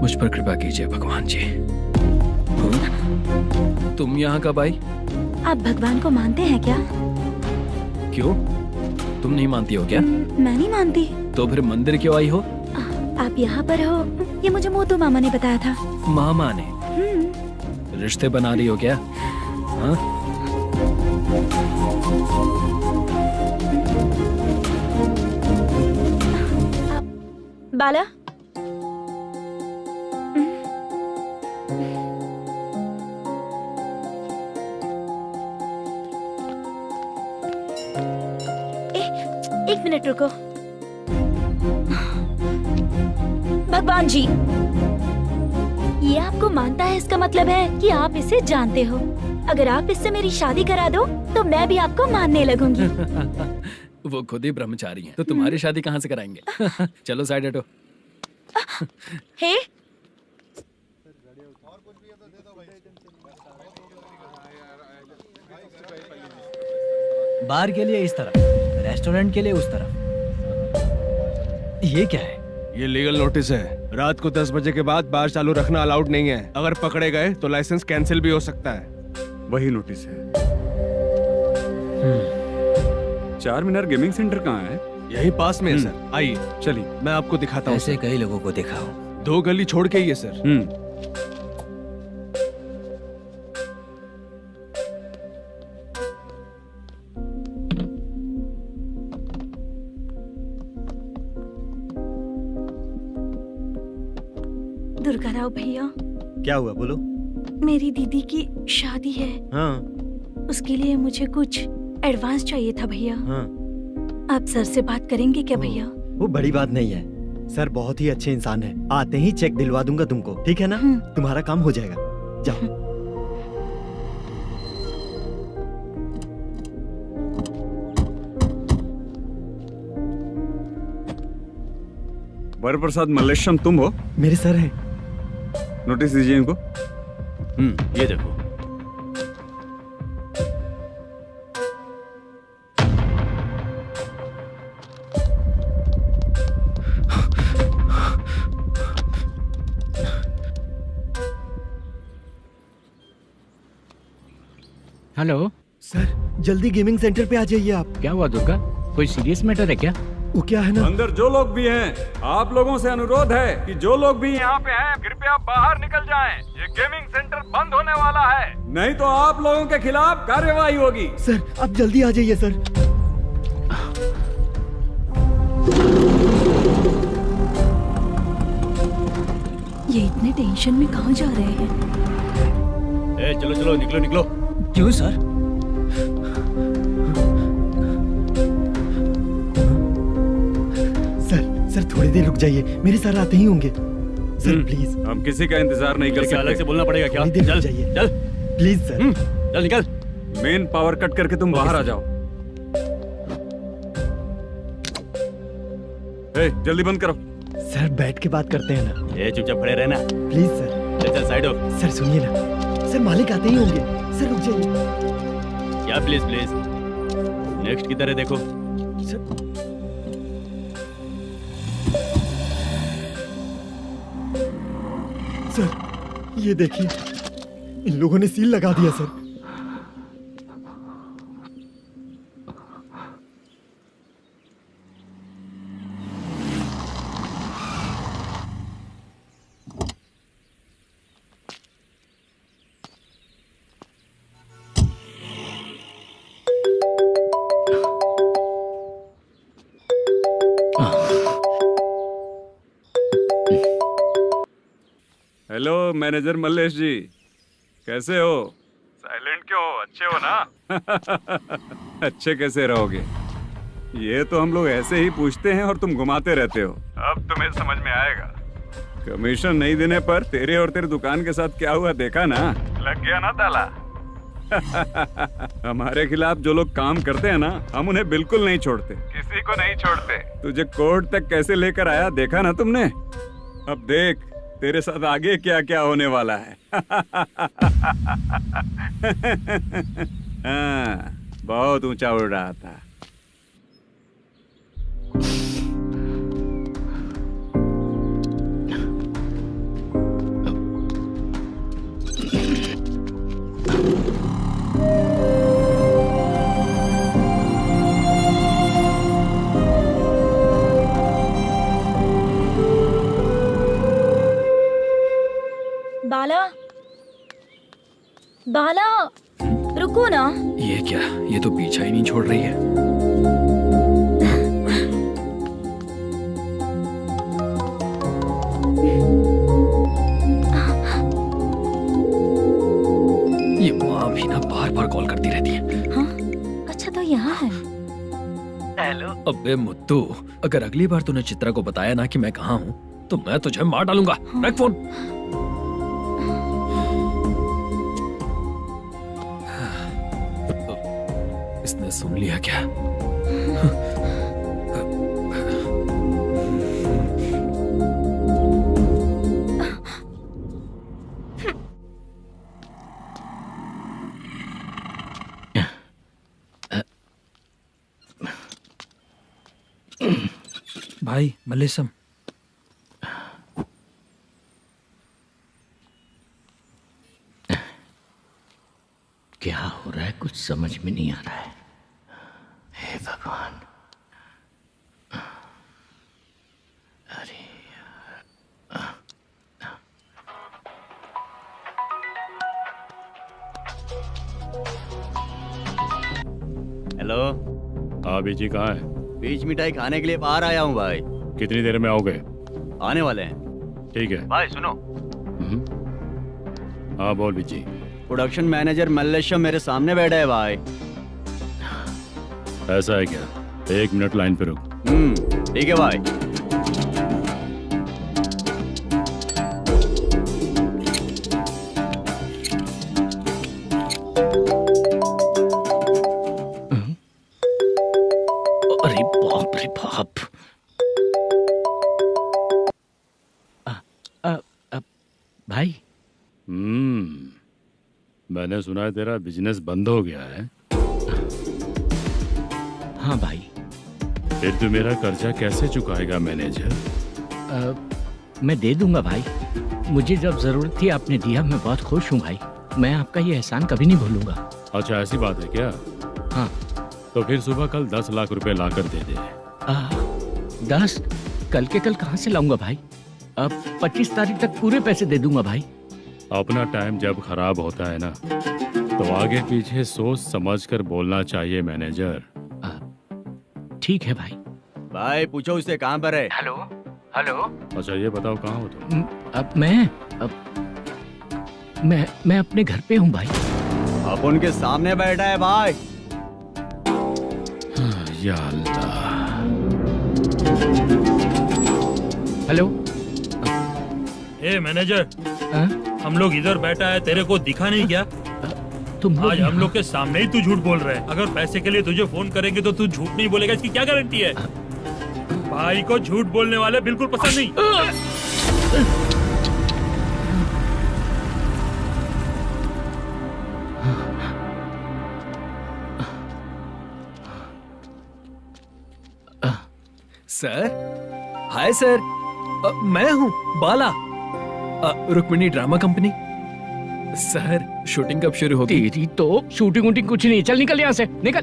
मुझ पर कृपा कीजिए भगवान जी। तुम यहाँ कब आई?
आप भगवान को मानते हैं क्या?
क्यों? तुम नहीं मानती हो क्या?
मैं नहीं मानती।
तो फिर मंदिर क्यों आई हो?
आप यहाँ पर हो ये मुझे मोटू मामा ने बताया था।
मामा ने? रिश्ते बना रही हो क्या? हाँ?
बाला, एक मिनट रुको। भगवान जी, ये आपको मानता है इसका मतलब है कि आप इसे जानते हो। अगर आप इससे मेरी शादी करा दो तो मैं भी आपको मानने लगूंगी।
वो खुद ही ब्रह्मचारी हैं, तो तुम्हारी शादी कहाँ से कराएंगे? चलो साइड हटो।
हे,
बार के लिए इस तरफ, रेस्टोरेंट के लिए उस तरफ। ये क्या है?
ये लीगल नोटिस है। रात को 10 बजे के बाद बार चालू रखना अलाउड नहीं है। अगर पकड़े गए तो लाइसेंस कैंसिल भी हो सकता है।
वही नोटिस है। चार मीनार गेमिंग सेंटर कहाँ है?
यही पास में है सर। आइए
चलिए
मैं आपको दिखाता हूँ।
ऐसे कई लोगों को देखा हो।
2 गली छोड़ के ही है सर।
दुर्गा राव भैया,
क्या हुआ बोलो।
मेरी दीदी की शादी है।
हाँ
उसके लिए मुझे कुछ एडवांस चाहिए था भैया।
हाँ।
आप सर से बात करेंगे क्या भैया?
वो बड़ी बात नहीं है, सर बहुत ही अच्छे इंसान है। आते ही चेक दिलवा दूंगा तुमको, ठीक है ना? तुम्हारा काम हो जाएगा। जाओ।
वरप्रसाद मल्लेश्वरम तुम हो?
मेरे सर हैं।
नोटिस दीजिए इनको।
ये देखो।
हेलो
सर, जल्दी गेमिंग सेंटर पे आ जाइए आप।
क्या हुआ दुर्गा? कोई सीरियस मैटर है क्या?
वो क्या है ना,
अंदर जो लोग भी हैं, आप लोगों से अनुरोध है कि जो लोग भी यहाँ पे हैं, कृपया बाहर निकल जाएं। ये गेमिंग सेंटर बंद होने वाला है, नहीं तो आप लोगों के खिलाफ कार्यवाही होगी।
सर आप जल्दी आ जाइए सर।
ये इतने टेंशन में कहाँ जा रहे हैं?
चलो चलो निकलो निकलो।
क्यों सर?
सर थोड़ी देर रुक जाइए, मेरे सर आते ही होंगे। Sir please.
हम किसी का इंतजार नहीं कर सकते।
अलग से बोलना पड़ेगा क्या?
थोड़ी देर रुक
चल
जाइए।
चल
प्लीज सर।
चल निकल।
मेन पावर कट करके तुम बाहर आ जाओ। जल्दी बंद करो।
सर बैठ के बात करते हैं ना।
ये चुपचाप खड़े रहना।
Please sir.
चल साइड हो।
सर सुनिए ना, सर मालिक आते ही होंगे। सर रुक जाइए।
क्या प्लीज प्लीज, नेक्स्ट की तरह देखो।
सर ये देखिए, इन लोगों ने सील लगा दिया सर।
हेलो मैनेजर मल्लेश जी, कैसे हो? साइलेंट क्यों हो? अच्छे हो ना? अच्छे कैसे रहोगे? ये तो हम लोग ऐसे ही पूछते हैं और तुम घुमाते रहते हो। अब तुम्हें समझ में आएगा। कमीशन नहीं देने पर तेरे और तेरी दुकान के साथ क्या हुआ देखा ना? लग गया ना ताला। हमारे खिलाफ जो लोग काम करते हैं ना, हम उन्हें बिल्कुल नहीं छोड़ते, किसी को नहीं छोड़ते। तुझे कोर्ट तक कैसे लेकर आया देखा ना तुमने? अब देख तेरे साथ आगे क्या क्या होने वाला है। हाँ, बहुत ऊंचा उड़ रहा था।
बाला, बाला, रुको ना।
ये क्या, ये तो पीछा ही नहीं छोड़ रही है। ये माँ भी ना बार बार कॉल करती रहती है।
हाँ? अच्छा तो यहाँ है।
हेलो। अबे मुत्तू, अगर अगली बार तूने चित्रा को बताया ना कि मैं कहाँ हूँ तो मैं तुझे मार डालूंगा। रख फोन। इसने सुन लिया क्या?
भाई मल्लेशम,
क्या हो रहा है कुछ समझ में नहीं आ रहा है। हे भगवान, अरे
हेलो।
हाँ बीजी कहाँ है?
बीच मिठाई खाने के लिए बाहर आया हूँ भाई।
कितनी देर में आओगे?
आने वाले हैं।
ठीक है
भाई सुनो।
हाँ बोल बीजी।
प्रोडक्शन मैनेजर मल्लेशम मेरे सामने बैठा है भाई।
ऐसा है क्या? 1 मिनट लाइन पे रुक।
ठीक है भाई।
अरे बाप रे बाप। भाई।
मैंने सुना है तेरा बिजनेस बंद हो गया है।
हाँ भाई।
फिर तू मेरा कर्जा कैसे चुकाएगा मैनेजर?
मैं दे दूंगा भाई, मुझे जब जरूरत थी आपने दिया, मैं बहुत खुश हूँ भाई। मैं आपका ये एहसान कभी नहीं भूलूंगा।
अच्छा ऐसी बात है क्या?
हाँ।
तो फिर सुबह कल 10 लाख रुपए लाकर दे दे।
10? कल के कल कहाँ से लाऊंगा भाई? अब 25 तारीख तक पूरे पैसे दे दूंगा भाई।
अपना टाइम जब खराब होता है ना, तो आगे पीछे सोच समझ कर बोलना चाहिए मैनेजर।
ठीक है भाई।
भाई पूछो उससे कहाँ पर है।
Hello hello.
अच्छा ये बताओ कहाँ हो तुम?
अब मैं अपने घर पे हूँ भाई।
अब उनके सामने बैठा है भाई।
या अल्लाह।
हेलो।
ए मैनेजर, हम लोग इधर बैठा है, तेरे को दिखा नहीं क्या?
तुम लोग
आज हम लोग के सामने ही तू झूठ बोल रहा है। अगर पैसे के लिए तुझे फोन करेंगे तो तू झूठ नहीं बोलेगा, इसकी क्या गारंटी है? भाई को झूठ बोलने वाले बिल्कुल पसंद नहीं।
सर, हाय सर, मैं हूँ Bala, Rukmini drama company. Sir, shooting कब शुरू होगी?
तेरी तो शूटिंग वूटिंग कुछ नहीं, चल निकल यहाँ से, निकल।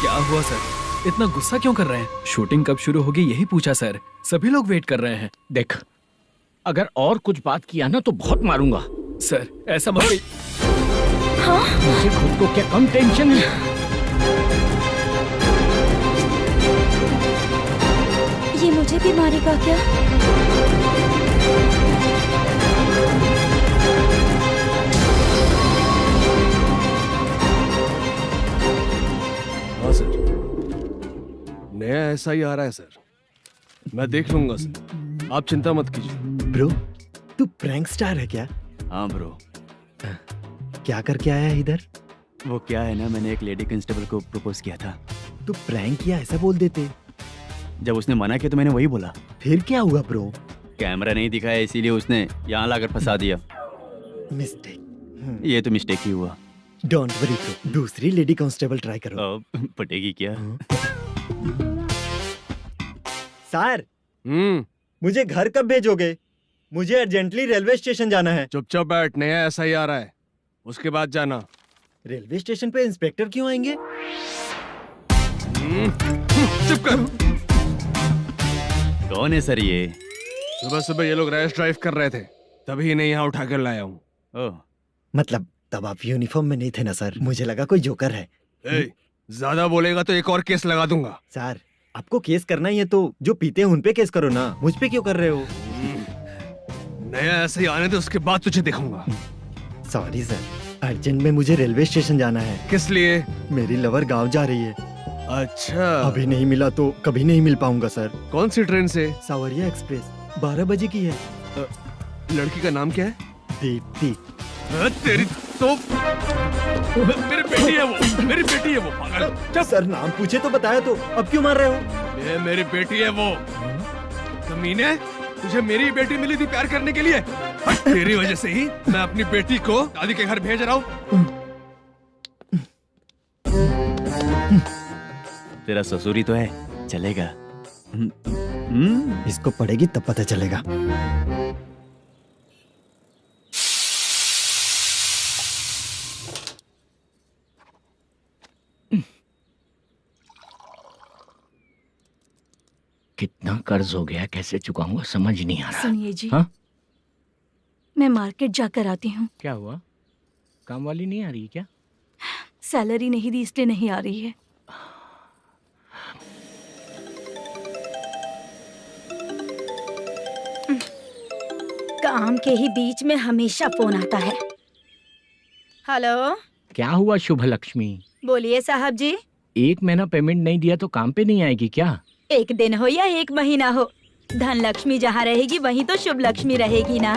क्या हुआ सर, इतना गुस्सा क्यों कर रहे हैं? शूटिंग कब शुरू होगी यही पूछा सर, सभी लोग वेट कर रहे हैं।
देख, अगर और कुछ बात किया ना तो बहुत मारूंगा।
सर ऐसा मत कहिए।
मुझे खुद को क्या कम टेंशन है?
ये मुझे भी मारेगा क्या?
हाँ सर, नया ऐसा ही आ रहा है सर, मैं देख लूंगा सर, आप चिंता मत कीजिए।
ब्रो, तू प्रैंक स्टार है क्या?
हाँ ब्रो।
क्या करके आया है इधर?
वो क्या है ना, मैंने एक लेडी कांस्टेबल को प्रपोज किया था।
तू प्रैंक किया ऐसा बोल देते।
जब उसने मना किया तो मैंने वही बोला।
फिर क्या हुआ ब्रो?
कैमरा नहीं दिखाया इसीलिए उसने यहाँ लाकर फंसा दिया।
मिस्टेक।
ये तो मिस्टेक ही हुआ।
डोंट वरी ब्रो, दूसरी लेडी कांस्टेबल ट्राई करो।
पटेगी क्या?
सर, मुझे घर कब भेजोगे? मुझे अर्जेंटली रेलवे स्टेशन जाना है।
चुपचाप बैठ, नया ऐसा ही आ रहा है, उसके बाद जाना।
रेलवे स्टेशन पे इंस्पेक्टर क्यों आएंगे?
चुप कर।
कौन है सर ये?
सुबह सुबह ये लोग रैश ड्राइव कर रहे थे, तभी इन्हें यहाँ उठा कर लाया हूँ।
मतलब तब आप यूनिफॉर्म में नहीं थे ना सर, मुझे लगा कोई जोकर है।
ज्यादा बोलेगा तो एक और केस लगा दूंगा।
सर, आपको केस करना ही है तो जो पीते हैं उन पे केस करो ना, मुझ पे क्यों कर रहे हो?
नया ऐसे ही आने दो, उसके बाद तुझे देखूंगा।
सॉरी सर, अर्जेंट में मुझे रेलवे स्टेशन जाना है।
किस लिए?
मेरी लवर गांव जा रही है।
अच्छा,
अभी नहीं मिला तो कभी नहीं मिल पाऊंगा सर।
कौन सी ट्रेन से?
सावरिया एक्सप्रेस, 12 बजे की है।
लड़की का नाम क्या है?
दीप्ति।
तेरी तो मेरी बेटी है वो, मेरी बेटी है वो, पागल।
सर नाम पूछे तो बताया तो, अब क्यों मार रहे हो?
ये मेरी बेटी है वो। कमीने, तुझे मेरी बेटी मिली थी प्यार करने के लिए, तेरी वजह से ही मैं अपनी बेटी को दादी के घर भेज रहा हूँ।
तेरा ससुरी तो है, चलेगा।
इसको पड़ेगी तब पता चलेगा।
कितना कर्ज हो गया, कैसे चुकाऊंगा समझ नहीं आ रहा।
सुनिए जी,
हाँ?
मैं मार्केट जाकर आती हूँ।
क्या हुआ, काम वाली नहीं आ रही क्या?
सैलरी नहीं दी इसलिए नहीं आ रही है।
काम के ही बीच में हमेशा फोन आता है। हेलो,
क्या हुआ शुभ लक्ष्मी?
बोलिए साहब जी।
एक महीना पेमेंट नहीं दिया तो काम पे नहीं आएगी क्या?
एक दिन हो या एक महीना हो, धन लक्ष्मी जहाँ रहेगी वहीं तो शुभ लक्ष्मी रहेगी ना।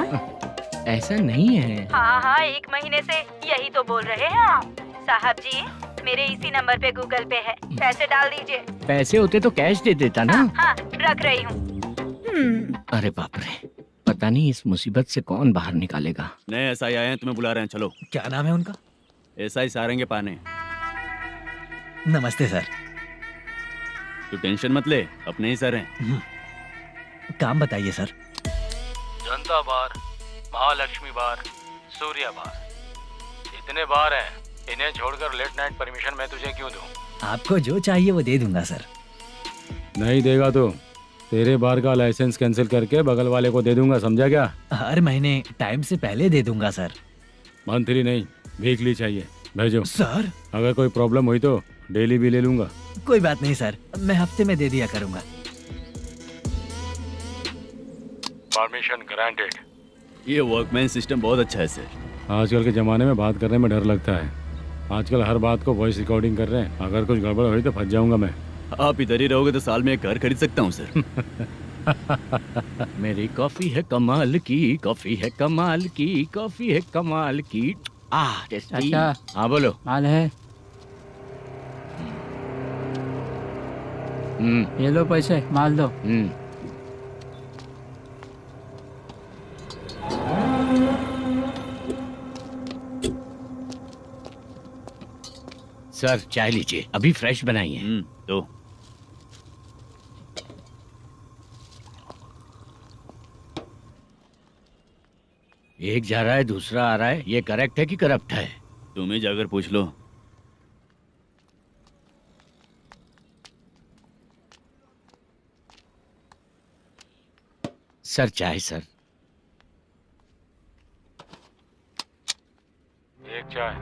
ऐसा नहीं है।
हाँ हाँ, एक महीने से यही तो बोल रहे हैं आप। साहब जी, मेरे इसी नंबर पे गूगल पे है, पैसे डाल दीजिए।
पैसे होते तो कैश दे देता ना।
हाँ, रख रही हूँ।
अरे बाप रे, पता नहीं इस मुसीबत से कौन बाहर निकालेगा।
नए एसआई आए हैं, तुम्हें बुला रहे हैं, चलो।
क्या नाम है उनका?
एसआई सारंगे पाने।
नमस्ते सर।
तू टेंशन मत ले, अपने ही सर हैं।
काम बताइए सर।
जनता बार, महालक्ष्मी बार, सूर्या बार, इतने बार हैं, इन्हें छोड़कर लेट नाइट परमिशन मैं तुझे क्यों दूं?
आपको जो चाहिए वो दे दूंगा सर।
नहीं देगा तो तेरे बार का लाइसेंस कैंसिल करके बगल वाले को दे दूंगा, समझा क्या?
हर महीने टाइम से पहले दे दूंगा सर।
मंथली नहीं, वीकली चाहिए, भेजो।
सर,
अगर कोई प्रॉब्लम हुई तो डेली भी ले लूंगा।
कोई बात नहीं सर, मैं हफ्ते में दे दिया करूंगा।
Permission granted.
ये वर्कमैन सिस्टम बहुत अच्छा है सर।
आजकल के ज़माने में बात करने में डर लगता है। आजकल हर बात को वॉइस रिकॉर्डिंग कर रहे हैं, अगर कुछ गड़बड़ हुई तो फंस जाऊंगा मैं।
आप इधर ही रहोगे तो साल में एक घर खरीद सकता हूँ सर।
मेरी कॉफी है कमाल की, कॉफी है कमाल की, कॉफी है कमाल की। अच्छा
हाँ बोलो।
माल है। ये लो पैसे, माल दो।
सर चाय लीजिए, अभी फ्रेश बनाई है। तो एक जा रहा है दूसरा आ रहा है, ये करेक्ट है कि करप्ट है? तुम्हें जाकर पूछ लो। सर चाय सर।
एक चाय।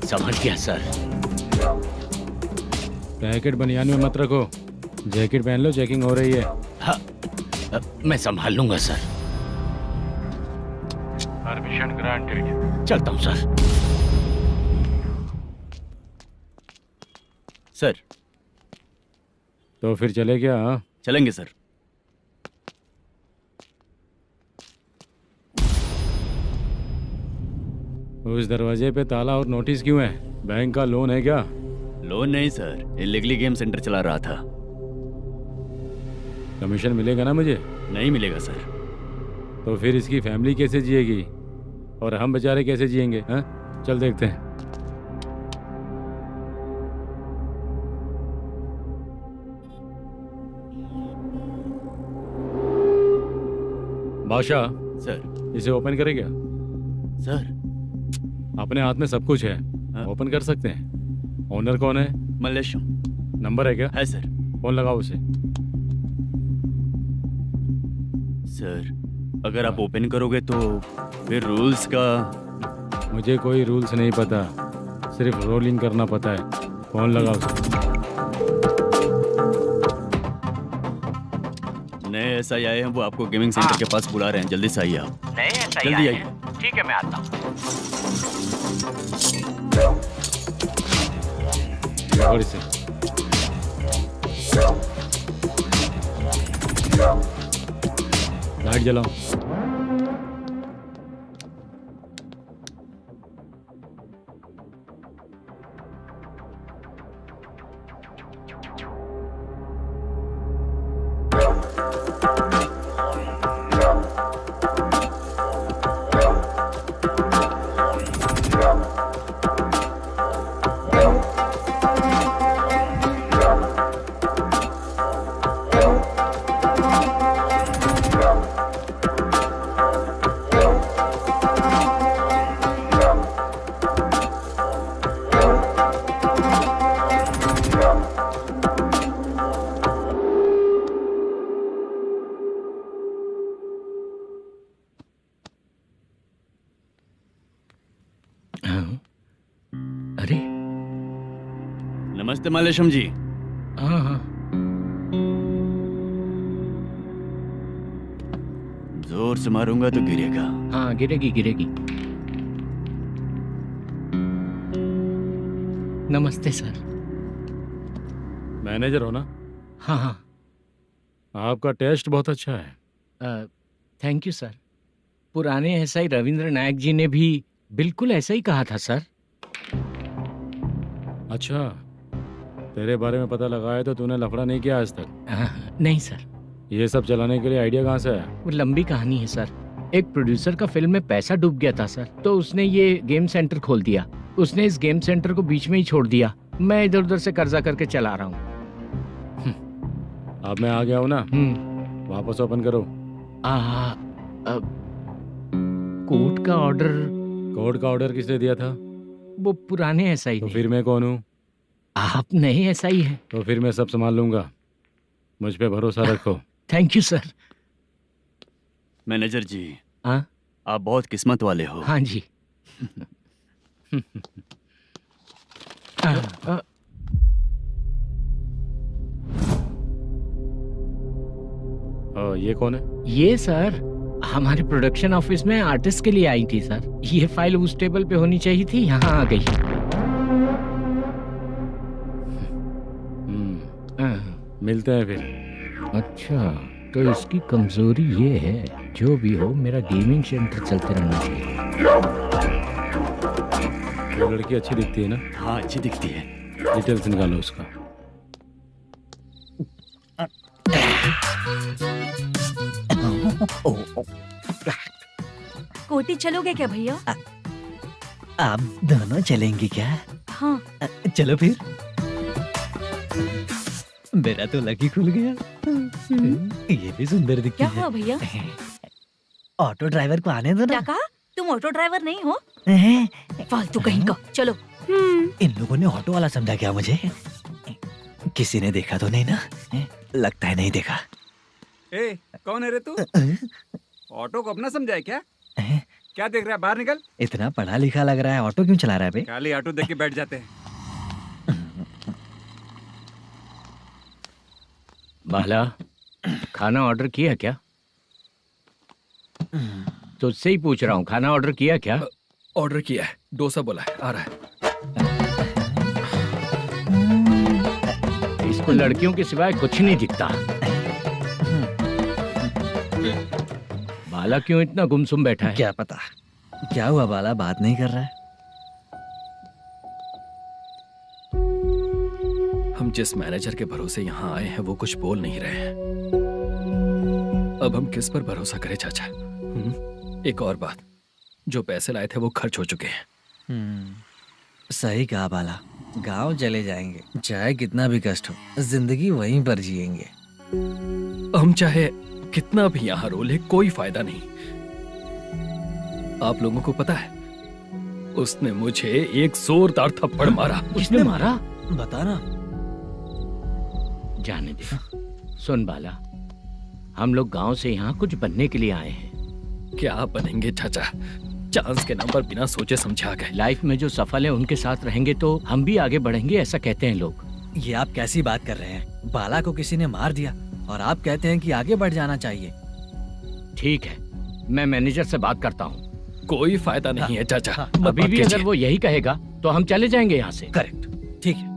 समझ गया सर।
पैकेट बनियान में मत रखो, जैकेट पहन लो, चेकिंग हो रही है।
हाँ, मैं संभाल लूंगा सर।
Permission granted.
चलता हूँ सर। सर
तो फिर चले क्या? हाँ?
चलेंगे सर।
उस दरवाजे पे ताला और नोटिस क्यों है? बैंक का लोन है क्या?
लोन नहीं सर, इलीगली गेम सेंटर चला रहा था।
कमीशन मिलेगा ना मुझे?
नहीं मिलेगा सर।
तो फिर इसकी फैमिली कैसे जिएगी और हम बेचारे कैसे जिएंगे? हाँ, चल देखते हैं। बादशाह
सर।
इसे ओपन करे क्या?
सर
अपने हाथ में सब कुछ है, ओपन कर सकते हैं। ओनर कौन है?
मल्लेशम।
नंबर है क्या?
है सर।
फोन लगाओ उसे।
सर अगर आप ओपन करोगे तो फिर रूल्स का।
मुझे कोई रूल्स नहीं पता, सिर्फ रोलिंग करना पता है। फोन लगाओ उसे।
नए एसआई आए हैं, वो आपको गेमिंग सेंटर के पास बुला रहे हैं। जल्दी से आइए आप।
नए एसआई
जल्दी
आए
आइए।
हैं। ठीक है मैं आता हूँ।
पकड़ इसे। लाइट जलाओ।
अरे
नमस्ते मल्लेशम जी।
हाँ हाँ।
जोर से मारूंगा तो गिरेगा।
हाँ गिरेगी गिरेगी। नमस्ते सर।
मैनेजर हो ना?
हाँ हाँ।
आपका टेस्ट बहुत अच्छा है।
Thank you sir. पुराने एसआई रविंद्र नायक जी ने भी बिल्कुल ऐसा ही कहा था सर।
अच्छा, तेरे बारे में पता लगा है तो तूने लफड़ा नहीं किया आज तक?
नहीं सर।
ये सब चलाने के लिए आइडिया कहाँ से आया?
वो लंबी कहानी है सर। एक प्रोड्यूसर का फिल्म में पैसा डूब गया था सर, तो उसने ये गेम सेंटर खोल दिया। उसने इस गेम सेंटर को बीच में ही छोड़ दिया। मैं इधर उधर से कर्जा करके चला रहा हूँ।
अब मैं आ गया हूँ ना, वापस ओपन करो।
कोर्ट का ऑर्डर।
कोर्ट का ऑर्डर किसने दिया था?
वो पुराने एसआई।
तो फिर मैं कौन हूँ?
आप नए एसआई हैं।
तो फिर मैं सब संभाल लूंगा, मुझ पे भरोसा रखो।
Thank you sir.
मैनेजर जी,
हाँ
आप बहुत किस्मत वाले हो।
हाँ जी।
ये कौन है?
ये सर हमारे प्रोडक्शन ऑफिस में आर्टिस्ट के लिए आई थी सर। ये फाइल उस टेबल पे होनी चाहिए थी, यहाँ आ गई।
मिलते हैं फिर।
अच्छा, तो इसकी कमजोरी ये है, जो भी हो मेरा गेमिंग सेंटर चलते रहना चाहिए।
वो लड़की अच्छी दिखती है ना?
हाँ अच्छी दिखती है।
डिटेल्स निकालो उसका।
कोटी चलोगे क्या भैया?
आप दोनों चलेंगे क्या?
हाँ।
चलो फिर। मेरा तो लकी खुल गया। ये भी सुंदर दिखती
क्या
है।
हुआ भैया?
ऑटो ड्राइवर को आने दो
क्या
ना।
कहा? तुम ऑटो ड्राइवर नहीं हो?
हैं?
फालतू कहीं का। चलो।
इन लोगों ने ऑटो वाला समझा क्या मुझे? किसी ने देखा तो नहीं ना? लगता है नहीं देखा।
ए, कौन है रे तू? ऑटो को अपना समझा है क्या? क्या देख रहा है? बाहर निकल।
इतना पढ़ा लिखा लग रहा है, ऑटो क्यों चला रहा है बे?
खाली ऑटो देख के बैठ जाते हैं।
बाला, खाना ऑर्डर किया क्या? तुझसे ही पूछ रहा हूँ, खाना ऑर्डर किया क्या?
ऑर्डर किया है, डोसा बोला है, आ रहा है।
इसको लड़कियों के सिवाय कुछ नहीं दिखता। बाला क्यों इतना गुमसुम बैठा है?
क्या पता क्या हुआ, बाला बात नहीं कर रहा है।
हम जिस मैनेजर के भरोसे यहाँ आए हैं वो कुछ बोल नहीं रहे हैं। अब हम किस पर भरोसा करें चाचा? एक और बात, जो पैसे लाए थे वो खर्च हो चुके हैं।
सही कहा बाला, गांव चले जाएंगे, चाहे कितना भी कष्ट हो, जिंदगी वहीं पर जिएंगे।
हम चाहे कितना भी यहाँ रो ले, कोई फायदा नहीं। आप लोगों को पता है, उसने मुझे एक जोरदार थप्पड़ मारा।
किसने मारा?
बता ना।
जाने दे। सुन बाला, हम लोग गांव से यहाँ कुछ बनने के लिए आए हैं।
क्या बनेंगे चाचा? चांस के नाम पर बिना सोचे समझे आ गए।
लाइफ में जो सफल है उनके साथ रहेंगे तो हम भी आगे बढ़ेंगे, ऐसा कहते हैं लोग।
ये आप कैसी बात कर रहे हैं? बाला को किसी ने मार दिया और आप कहते हैं कि आगे बढ़ जाना चाहिए।
ठीक है, मैं मैनेजर से बात करता हूँ।
कोई फायदा नहीं है चाचा।
अभी भी अगर वो यही कहेगा तो हम चले जाएंगे यहाँ से।
करेक्ट, ठीक है।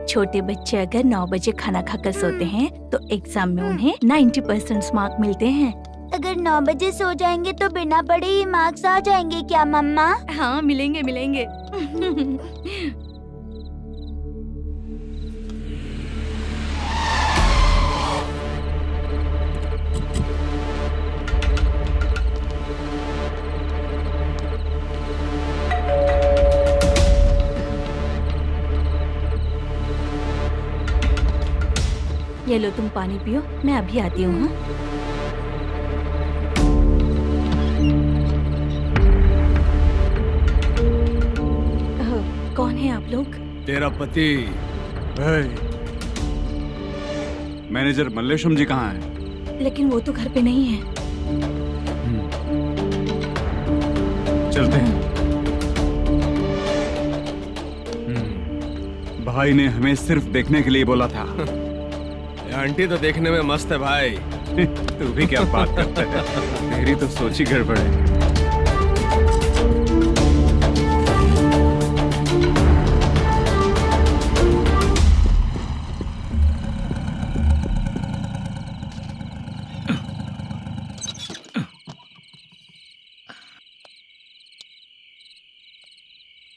छोटे बच्चे अगर 9 बजे खाना खाकर सोते हैं तो एग्जाम में उन्हें 90% मार्क मिलते हैं।
अगर 9 बजे सो जाएंगे तो बिना पढ़े ही मार्क्स आ जाएंगे क्या मम्मा?
हाँ, मिलेंगे मिलेंगे। ये लो, तुम पानी पियो, मैं अभी आती हूँ। हाँ? कौन है आप लोग?
तेरा पति। मैनेजर मल्लेशम जी कहाँ हैं?
लेकिन वो तो घर पे नहीं है।
चलते हैं। भाई ने हमें सिर्फ देखने के लिए बोला था।
आंटी तो देखने में मस्त है भाई।
तू भी क्या बात करता है? मेरी तो सोच ही गड़बड़ है।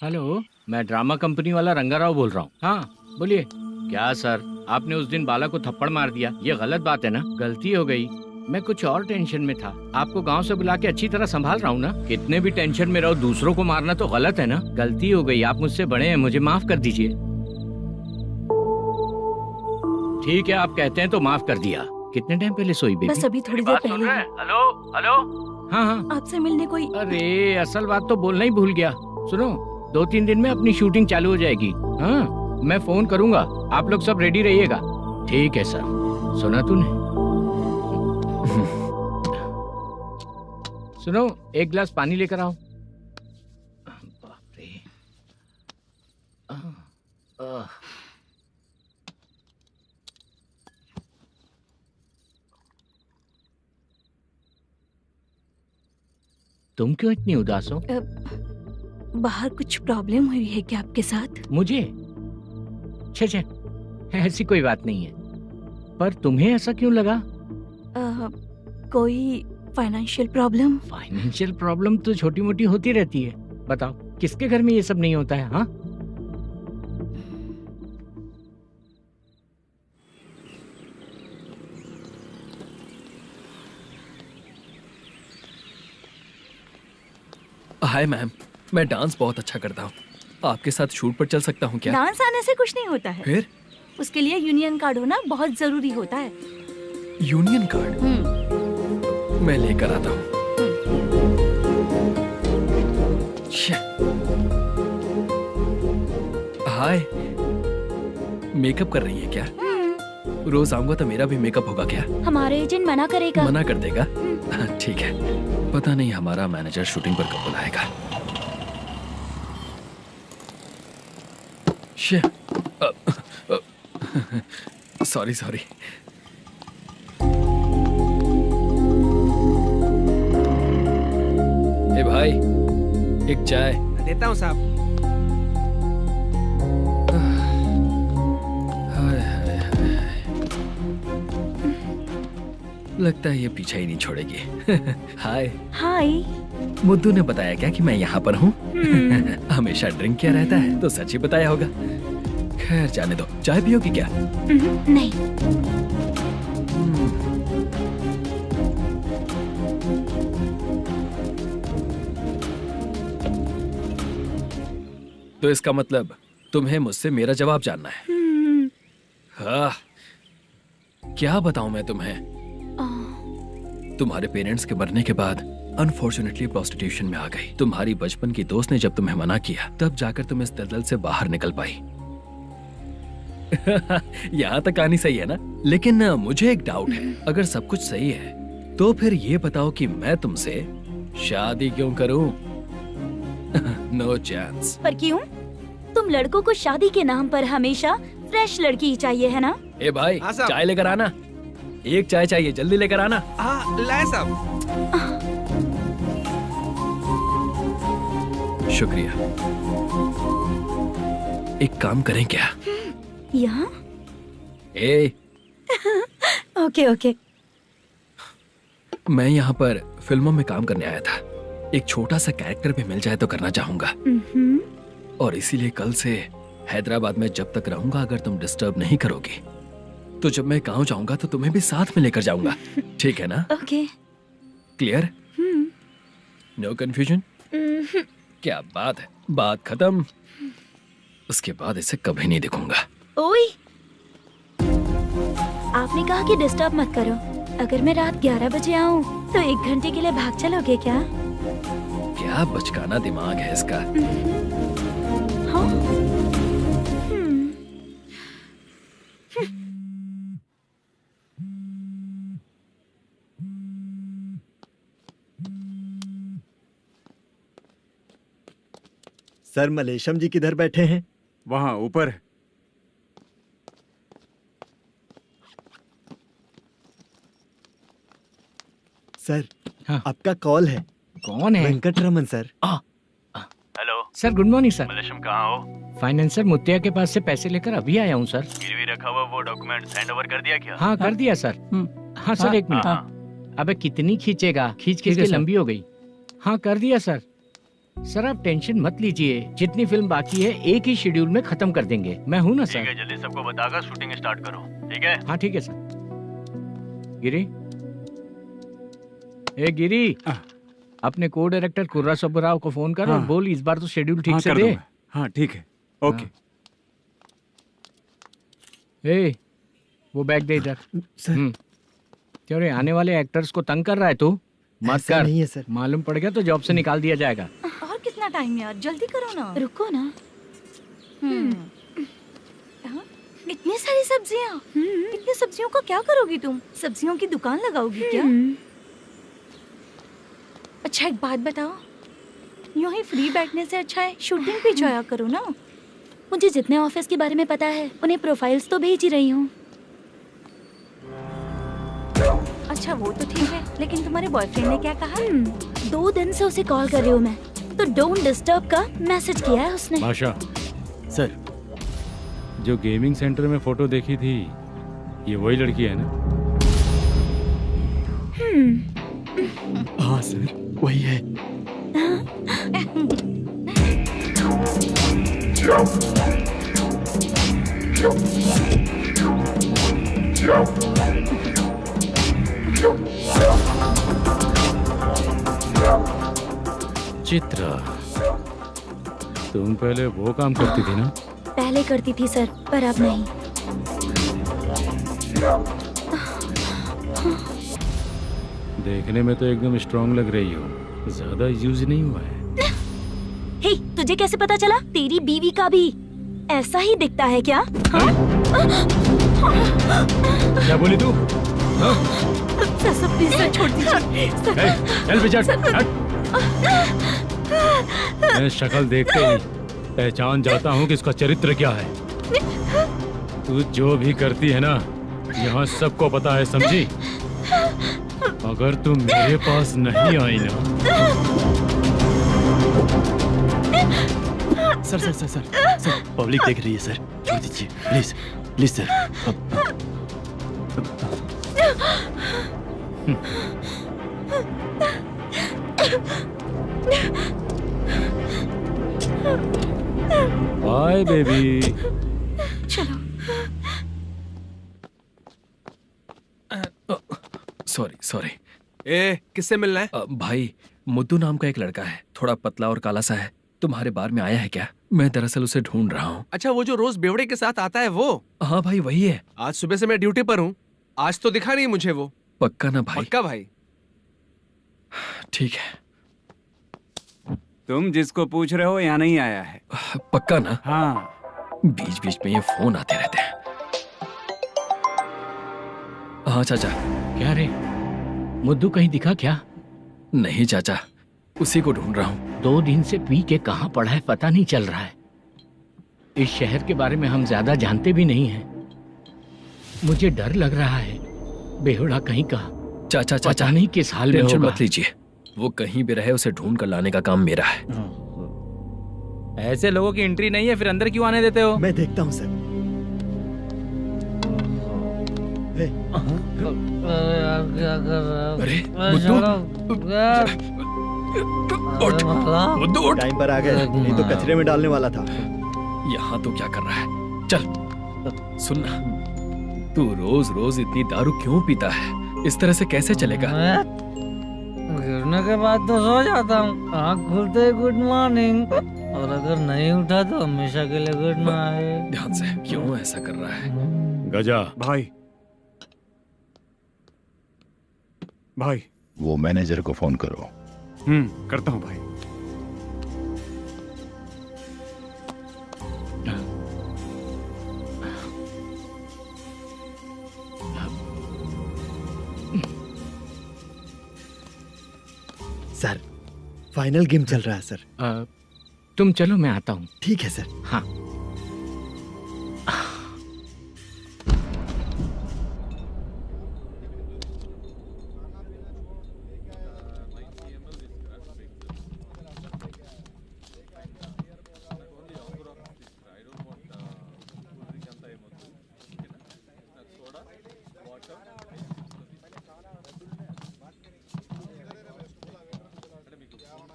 हेलो, मैं ड्रामा कंपनी वाला रंगाराव बोल रहा हूँ। हाँ बोलिए। क्या सर, आपने उस दिन बाला को थप्पड़ मार दिया, ये गलत बात है ना? गलती हो गई, मैं कुछ और टेंशन में था। आपको गांव से बुला के अच्छी तरह संभाल रहा हूँ ना। कितने भी टेंशन में रहो, दूसरों को मारना तो गलत है ना। गलती हो गई, आप मुझसे बड़े हैं, मुझे माफ कर दीजिए। ठीक है, आप कहते हैं तो माफ कर दिया। कितने टाइम पहले सोई बेबी?
बस अभी थोड़ी देर पहले।
Hello hello. हाँ हाँ,
आपसे मिलने कोई।
अरे असल बात तो बोलना ही भूल गया। सुनो, 2-3 दिन में अपनी शूटिंग चालू हो जाएगी। हाँ, मैं फोन करूंगा, आप लोग सब रेडी रहिएगा। ठीक है सर। सुना तूने? सुनो, एक गिलास पानी लेकर आओ। बाप रे। तुम क्यों इतनी उदास हो?
बाहर कुछ प्रॉब्लम हुई है क्या आपके साथ?
मुझे? छे, ऐसी कोई बात नहीं है। पर तुम्हें ऐसा क्यों लगा?
कोई फाइनेंशियल प्रॉब्लम।
फाइनेंशियल प्रॉब्लम तो छोटी मोटी होती रहती है। बताओ किसके घर में ये सब नहीं होता है? हाँ,
हाय मैम, मैं डांस बहुत अच्छा करता हूँ। आपके साथ शूट पर चल सकता हूँ क्या?
डांस आने से कुछ नहीं होता है।
फिर?
उसके लिए यूनियन कार्ड होना बहुत जरूरी होता है।
यूनियन कार्ड मैं लेकर आता हूँ। हाय, मेकअप कर रही है क्या? रोज आऊंगा तो मेरा भी मेकअप होगा क्या?
हमारे एजेंट मना करेगा।
मना कर देगा? ठीक है, पता नहीं हमारा मैनेजर शूटिंग पर कब बुलाएगा। Sorry sorry. ए भाई, एक चाय।
देता हूँ साहब।
लगता है ये पीछा ही नहीं छोड़ेगी। हाय।
हाय।
मुद्दू ने बताया क्या कि मैं यहाँ पर हूँ? हमेशा ड्रिंक किया रहता है तो सच ही बताया होगा। खैर जाने दो, चाय पियोगी क्या?
नहीं।
तो इसका मतलब तुम्हें मुझसे मेरा जवाब जानना है? हाँ, क्या बताऊं मैं तुम्हें? तुम्हारे पेरेंट्स के मरने के बाद अनफॉर्चुनेटली प्रोस्टिट्यूशन में आ गई। तुम्हारी बचपन की दोस्त ने जब तुम्हें मना किया तब जाकर तुम इस दलदल से बाहर निकल पाई। यहाँ तक कहानी सही है ना? लेकिन मुझे एक डाउट है, अगर सब कुछ सही है तो फिर ये बताओ कि मैं तुमसे शादी क्यों करूं? No chance.
पर क्यों? तुम लड़कों को शादी के नाम पर हमेशा फ्रेश लड़की ही चाहिए है ना?
ए भाई, चाय लेकर आना। एक चाय चाहिए, जल्दी लेकर आना।
हाँ, लाए साहब।
शुक्रिया। एक काम करें क्या?
यहाँ?
ए,
ओके ओके।
मैं यहाँ पर फिल्मों में काम करने आया था। एक छोटा सा कैरेक्टर भी मिल जाए तो करना चाहूंगा। और इसीलिए कल से हैदराबाद में जब तक रहूंगा, अगर तुम डिस्टर्ब नहीं करोगी तो जब मैं गाँव जाऊंगा तो तुम्हें भी साथ में लेकर जाऊंगा। ठीक है ना?
ओके।
क्लियर? No confusion? क्या बात है, बात खत्म। उसके बाद इसे कभी नहीं दिखूंगा।
ओए, आपने कहा कि डिस्टर्ब मत करो। अगर मैं रात 11 बजे आऊँ तो 1 घंटे के लिए भाग चलोगे क्या?
क्या बचकाना दिमाग है इसका।
हाँ?
सर, मलेशम जी किधर बैठे हैं?
वहाँ ऊपर है।
सर,
हाँ।
आपका कॉल है।
कौन है?
Venkataraman sir.
Hello
sir, good morning sir.
Malesham कहाँ हो?
फाइनेंसर मुत्तिया के पास से पैसे लेकर अभी आया हूँ सर।
गिरवी रखा हुआ वो डॉक्यूमेंट हैंड ओवर कर दिया क्या?
हाँ, कर दिया सर। हाँ सर, एक मिनट। अबे कितनी खींचेगा, खींच खींच के लंबी हो गई। हाँ, कर दिया सर। सर आप टेंशन मत लीजिए, जितनी फिल्म बाकी है एक ही शेड्यूल में खत्म कर देंगे। मैं हूँ ना सर।
ठीक है, जल्दी सबको बताकर शूटिंग स्टार्ट करो। ठीक है?
हाँ ठीक है सर। गिरी, ए गिरी, अपने को डायरेक्टर कुर्रा सुब्बराव को फोन कर और बोल इस बार तो शेड्यूल ठीक से दे।
हाँ ठीक है, ओके।
ए, वो बैग दे इधर।
सर,
क्यों रे, आने वाले एक्टर्स को तंग कर रहा है तू? मत
ऐसा
कर।
नहीं है सर।
मालूम पड़ गया तो जॉब से निकाल दिया जाएगा।
और कितना टाइम यार, जल्दी करो ना।
रुको ना।
हाँ? इतनी सारी सब्जियाँ, इतनी सब्जियों को क्या करोगी तुम? सब्जियों की दुकान लगाओगी क्या? अच्छा एक बात बताओ, यूं ही फ्री बैठने से अच्छा है शूटिंग पे जाया करो ना।
मुझे जितने ऑफिस के बारे में पता है उन्हें प्रोफाइल्स तो भेज ही रही हूँ।
अच्छा वो तो ठीक है, लेकिन तुम्हारे बॉयफ्रेंड ने क्या कहा?
2 दिन से उसे कॉल कर रही हूँ मैं, तो डोंट डिस्टर्ब का मैसेज किया है उसने।
बादशाह
सर,
जो गेमिंग सेंटर में फोटो देखी थी, ये वही लड़की है ना?
हाँ सर, वही है।
चित्रा, तुम पहले वो काम करती थी ना?
पहले करती थी सर, पर अब नहीं।
देखने में तो एकदम स्ट्रांग लग रही हो, ज्यादा यूज नहीं हुआ है।
हे, तुझे कैसे पता चला? तेरी बीवी का भी ऐसा ही दिखता है क्या?
क्या बोली तू?
सर प्लीज सर, छोड़ दीजिए।
चल बेटा, हट। मैं शक्ल देखते ही पहचान जाता हूँ कि इसका चरित्र क्या है। तू जो भी करती है ना, यहाँ सबको पता है, समझी? अगर तू मेरे पास नहीं आई ना।
Sir sir sir sir sir, public देख रही है सर, छोड़ दीजिए please please sir.
Bye baby.
चलो।
Sorry sorry.
ए, किससे मिलना है?
भाई, मुद्दू नाम का एक लड़का है, थोड़ा पतला और काला सा है। तुम्हारे बार में आया है क्या? मैं दरअसल उसे ढूंढ रहा हूँ।
अच्छा, वो जो रोज बेवड़े के साथ आता है वो?
हाँ भाई, वही है।
आज सुबह से मैं ड्यूटी पर हूँ, आज तो दिखा नहीं मुझे वो।
पक्का ना भाई?
पक्का भाई।
ठीक है।
तुम जिसको पूछ रहे हो यहाँ नहीं आया है?
पक्का ना?
हाँ।
बीच बीच में ये फोन आते रहते हैं। हाँ चाचा।
क्या रे, मुद्दू कहीं दिखा क्या?
नहीं चाचा, उसी को ढूंढ रहा हूँ।
2 दिन से पी के कहाँ पड़ा है पता नहीं चल रहा है। इस शहर के बारे में हम ज्यादा जानते भी नहीं हैं। मुझे डर लग रहा है, बेहुड़ा कहीं का।
चाचा
पता नहीं किस हाल में
टेंशन
होगा।
मत लीजिए, वो कहीं भी रहे उसे ढूंढ कर लाने का काम मेरा है।
ऐसे लोगों की एंट्री नहीं है, फिर अंदर क्यों आने देते हो?
मैं देखता हूँ सर।
क्या कर रहा है?
अरे
मुद्दू,
टाइम पर आ गए, नहीं तो कचरे में डालने वाला था।
यहाँ तो क्या कर रहा है? चल सुनना, तू रोज रोज इतनी दारू क्यों पीता है? इस तरह से कैसे चलेगा?
गिरने के बाद तो सो जाता हूँ, आँख खुलते ही गुड मॉर्निंग, और अगर नहीं उठा तो हमेशा के लिए गुड नाइट।
ध्यान से, क्यों ऐसा कर रहा है?
गजा
भाई, भाई
वो मैनेजर को फोन करो।
करता हूँ भाई।
सर, फाइनल गेम चल रहा है सर।
तुम चलो, मैं आता हूँ।
ठीक है सर।
हाँ।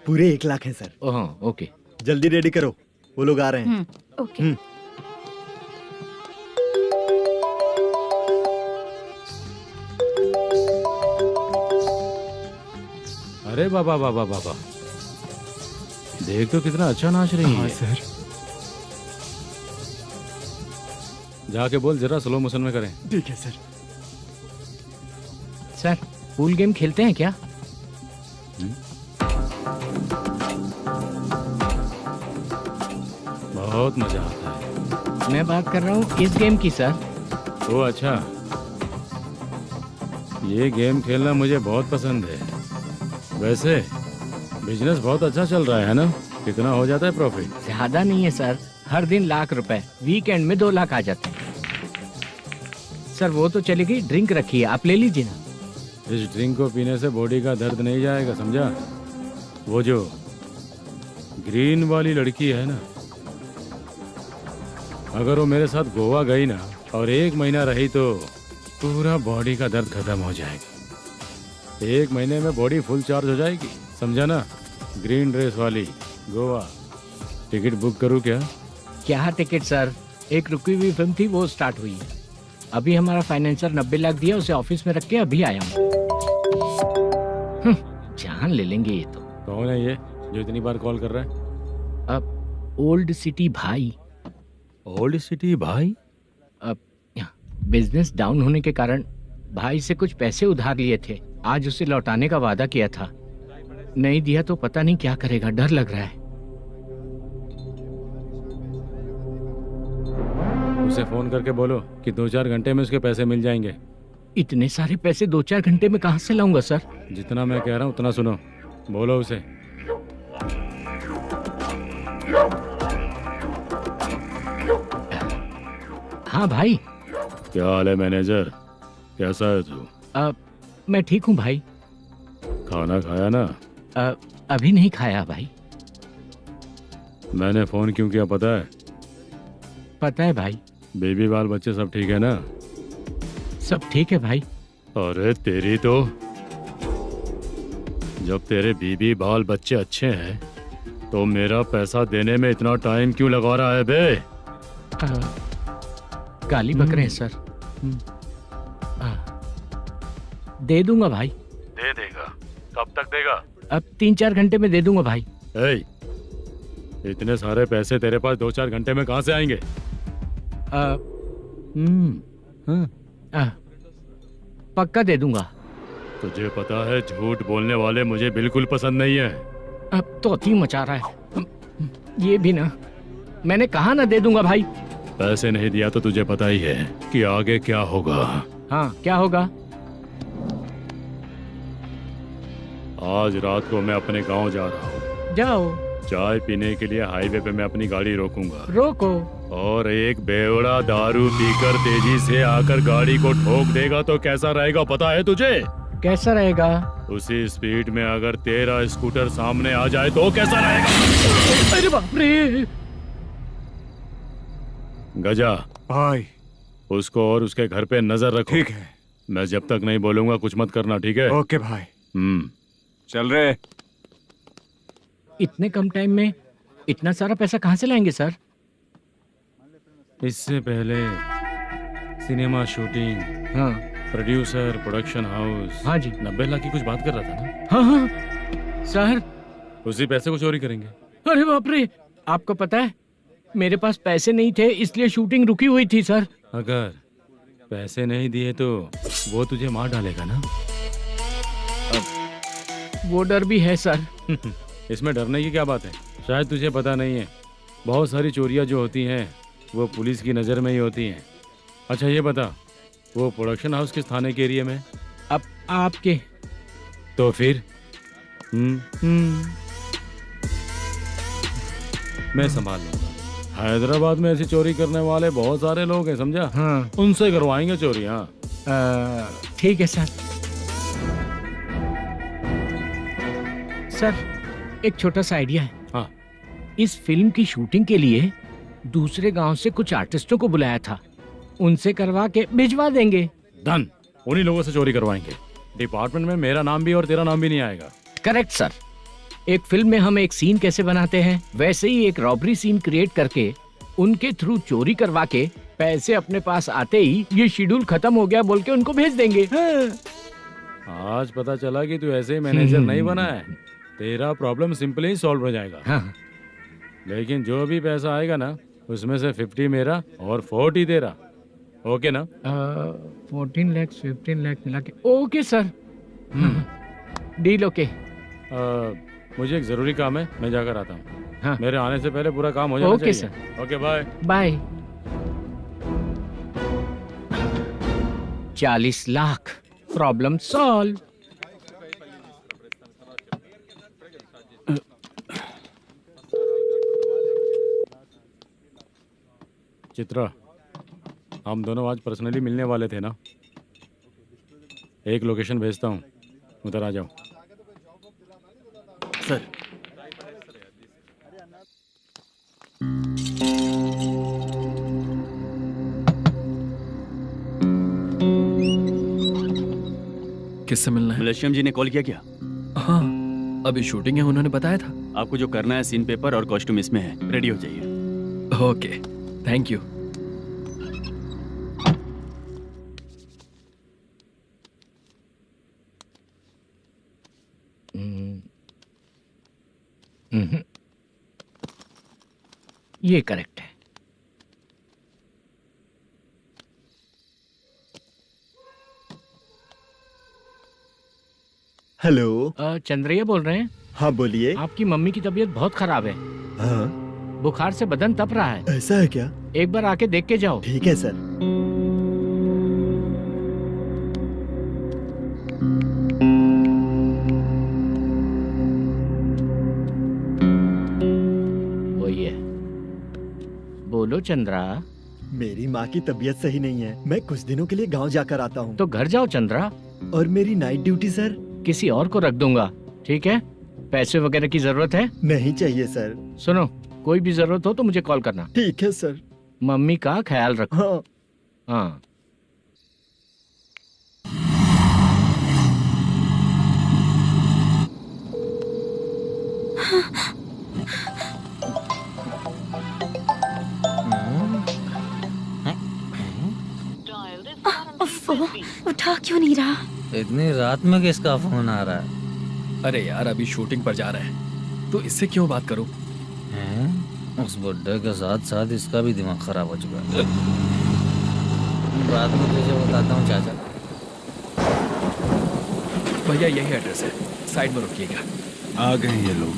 पूरे 1 लाख हैं सर।
ओह, ओके।
जल्दी रेडी करो, वो लोग आ रहे हैं।
ओके।
अरे बाबा बाबा बाबा, देख तो कितना अच्छा नाच रही है।
सर।
जाके बोल जरा स्लो मोशन में करें।
ठीक है सर।
सर, पूल गेम खेलते हैं क्या?
बहुत मजा आता है।
मैं बात कर रहा हूँ इस गेम की सर।
ओ अच्छा, ये गेम खेलना मुझे बहुत पसंद है। वैसे बिजनेस बहुत अच्छा चल रहा है ना? कितना हो जाता है प्रॉफिट?
ज्यादा नहीं है सर, हर दिन लाख रुपए, वीकेंड में 2 लाख आ जाते हैं। सर वो तो चलेगी, ड्रिंक रखी है, आप ले लीजिए ना।
इस ड्रिंक को पीने से बॉडी का दर्द नहीं जाएगा, समझा? वो जो ग्रीन वाली लड़की है ना, अगर वो मेरे साथ गोवा गई ना और 1 महीना रही तो पूरा बॉडी का दर्द खत्म हो जाएगा। 1 महीने में बॉडी फुल चार्ज हो जाएगी, समझा ना? ग्रीन ड्रेस वाली, गोवा। टिकट बुक करूँ क्या?
क्या टिकट सर, एक रुकी हुई फिल्म थी वो स्टार्ट हुई है। अभी हमारा फाइनेंसर 90 लाख दिया, उसे ऑफिस में रख के अभी आया हूँ। जान ले लेंगे ये तो।
कौन है ये जो इतनी बार कॉल कर रहा है?
अब ओल्ड सिटी भाई।
ओल्ड सिटी भाई?
अब बिजनेस डाउन होने के कारण भाई से कुछ पैसे उधार लिए थे, आज उसे लौटाने का वादा किया था। नहीं दिया तो पता नहीं क्या करेगा, डर लग रहा है।
उसे फोन करके बोलो कि 2-4 घंटे में उसके पैसे मिल जाएंगे।
इतने सारे पैसे 2-4 घंटे में कहाँ से लाऊंगा सर?
जितना मैं कह रहा हूँ उतना सुनो, बोलो उसे।
हाँ भाई।
क्या हाल है मैनेजर, कैसा है तू?
मैं ठीक हूँ भाई।
खाना खाया ना?
अभी नहीं खाया भाई।
मैंने फोन क्यों किया पता है?
पता है भाई।
बेबी बाल बच्चे सब ठीक है ना?
सब ठीक है भाई।
अरे तेरी तो, जब तेरे बीबी बाल बच्चे अच्छे हैं तो मेरा पैसा देने में इतना टाइम क्यों लगा रहा है बे?
गाली बक रहे हैं सर। दे दूंगा भाई।
दे देगा? कब तक देगा?
अब 3-4 घंटे में दे दूंगा भाई।
इतने सारे पैसे तेरे पास 2-4 घंटे में कहाँ से आएंगे?
पक्का दे दूंगा।
तुझे पता है झूठ बोलने वाले मुझे बिल्कुल पसंद नहीं है।
अब तो अति मचा रहा है ये भी ना। मैंने कहा ना दे दूंगा भाई।
पैसे नहीं दिया तो तुझे पता ही है कि आगे क्या होगा।
हाँ क्या होगा?
आज रात को मैं अपने गांव जा रहा हूँ।
जाओ।
चाय पीने के लिए हाईवे पे मैं अपनी गाड़ी रोकूंगा।
रोको।
और एक बेवड़ा दारू पीकर तेजी से आकर गाड़ी को ठोक देगा तो कैसा रहेगा पता है तुझे?
कैसा रहेगा?
उसी स्पीड में अगर तेरा स्कूटर सामने आ जाए तो कैसा रहेगा?
अरे बाप रे।
गजा
भाई,
उसको और उसके घर पे नजर रखो।
ठीक है।
मैं जब तक नहीं बोलूंगा कुछ मत करना, ठीक है?
ओके भाई। चल रहे।
इतने कम टाइम में इतना सारा पैसा कहाँ से लाएंगे सर?
इससे पहले सिनेमा शूटिंग,
हाँ,
प्रोड्यूसर, प्रोडक्शन हाउस।
हाँ जी।
90 लाख की कुछ बात कर रहा था ना?
हाँ हाँ सर।
उसी पैसे को चोरी करेंगे।
अरे बाप रे, आपको पता है मेरे पास पैसे नहीं थे इसलिए शूटिंग रुकी हुई थी सर।
अगर पैसे नहीं दिए तो वो तुझे मार डालेगा ना?
वो डर भी है सर।
इसमें डरने की क्या बात है? शायद तुझे पता नहीं है, बहुत सारी चोरियां जो होती हैं वो पुलिस की नज़र में ही होती हैं। अच्छा ये बता, वो प्रोडक्शन हाउस किस थाने के एरिया में?
अब आपके।
तो फिर मैं संभाल लूंगा। हैदराबाद में ऐसी चोरी करने वाले बहुत सारे लोग हैं, समझा?
हाँ।
उनसे करवाएंगे चोरी। हाँ
ठीक है सर। सर एक छोटा सा आइडिया है।
हाँ।
इस फिल्म की शूटिंग के लिए दूसरे गांव से कुछ आर्टिस्टों को बुलाया था, उनसे करवा के भिजवा देंगे।
डन, उन्हीं लोगों से चोरी करवाएंगे। डिपार्टमेंट में मेरा नाम भी और तेरा नाम भी नहीं आएगा।
Correct sir. एक फिल्म में हम एक सीन कैसे बनाते हैं वैसे ही एक रॉबरी सीन क्रिएट करके उनके थ्रू चोरी करवा के पैसे अपने पास आते ही ये शेड्यूल खत्म हो गया बोल के उनको भेज देंगे।
आज पता चला कि तू ऐसे मैनेजर नहीं बना है। तेरा प्रॉब्लम सिंपली ही सॉल्व हो जाएगा।
हाँ।
लेकिन जो भी पैसा आएगा ना उसमें से 50 मेरा और 40 तेरा। ओके ना?
14 लाख 15 लाख मिला के। Okay sir. Deal okay.
मुझे एक जरूरी काम है, मैं जाकर आता हूँ।
हाँ।
मेरे आने से पहले पूरा काम हो जाना
ओके
चाहिए।
Sir.
Okay bye.
Bye. 40 lakh, problem solve.
Chitra, हम दोनों आज पर्सनली मिलने वाले थे ना? एक लोकेशन भेजता हूँ, उधर आ जाओ।
सर।
किससे मिलना है?
मलेशियम जी ने कॉल किया क्या?
हाँ, अभी शूटिंग है, उन्होंने बताया था।
आपको जो करना है सीन पेपर और कॉस्ट्यूम इसमें है, रेडी हो जाइए।
Okay, thank you.
ये करेक्ट है।
हेलो।
चंद्रैया बोल रहे हैं?
हाँ बोलिए।
आपकी मम्मी की तबीयत बहुत खराब है।
हाँ।
बुखार से बदन तप रहा है।
ऐसा है क्या?
एक बार आके देख के जाओ।
ठीक है सर।
वही है। बोलो चंद्रा।
मेरी माँ की तबीयत सही नहीं है, मैं कुछ दिनों के लिए गांव जाकर आता हूँ।
तो घर जाओ चंद्रा।
और मेरी नाइट ड्यूटी सर?
किसी और को रख दूंगा, ठीक है? पैसे वगैरह की जरूरत है?
नहीं चाहिए सर।
सुनो, कोई भी जरूरत हो तो मुझे कॉल करना।
ठीक है सर।
मम्मी का ख्याल रखो।
हाँ।
हाँ।
उठा क्यों नहीं रहा?
इतनी रात में किसका फोन आ रहा है?
अरे यार, अभी शूटिंग पर जा रहे हैं, तो इससे क्यों बात करूं?
उस बुड्ढे के साथ साथ इसका भी दिमाग खराब हो चुका है। बाद में तुझे बताता हूँ चाचा।
भैया यही एड्रेस है, साइड में रुकिएगा।
आ गए ये लोग।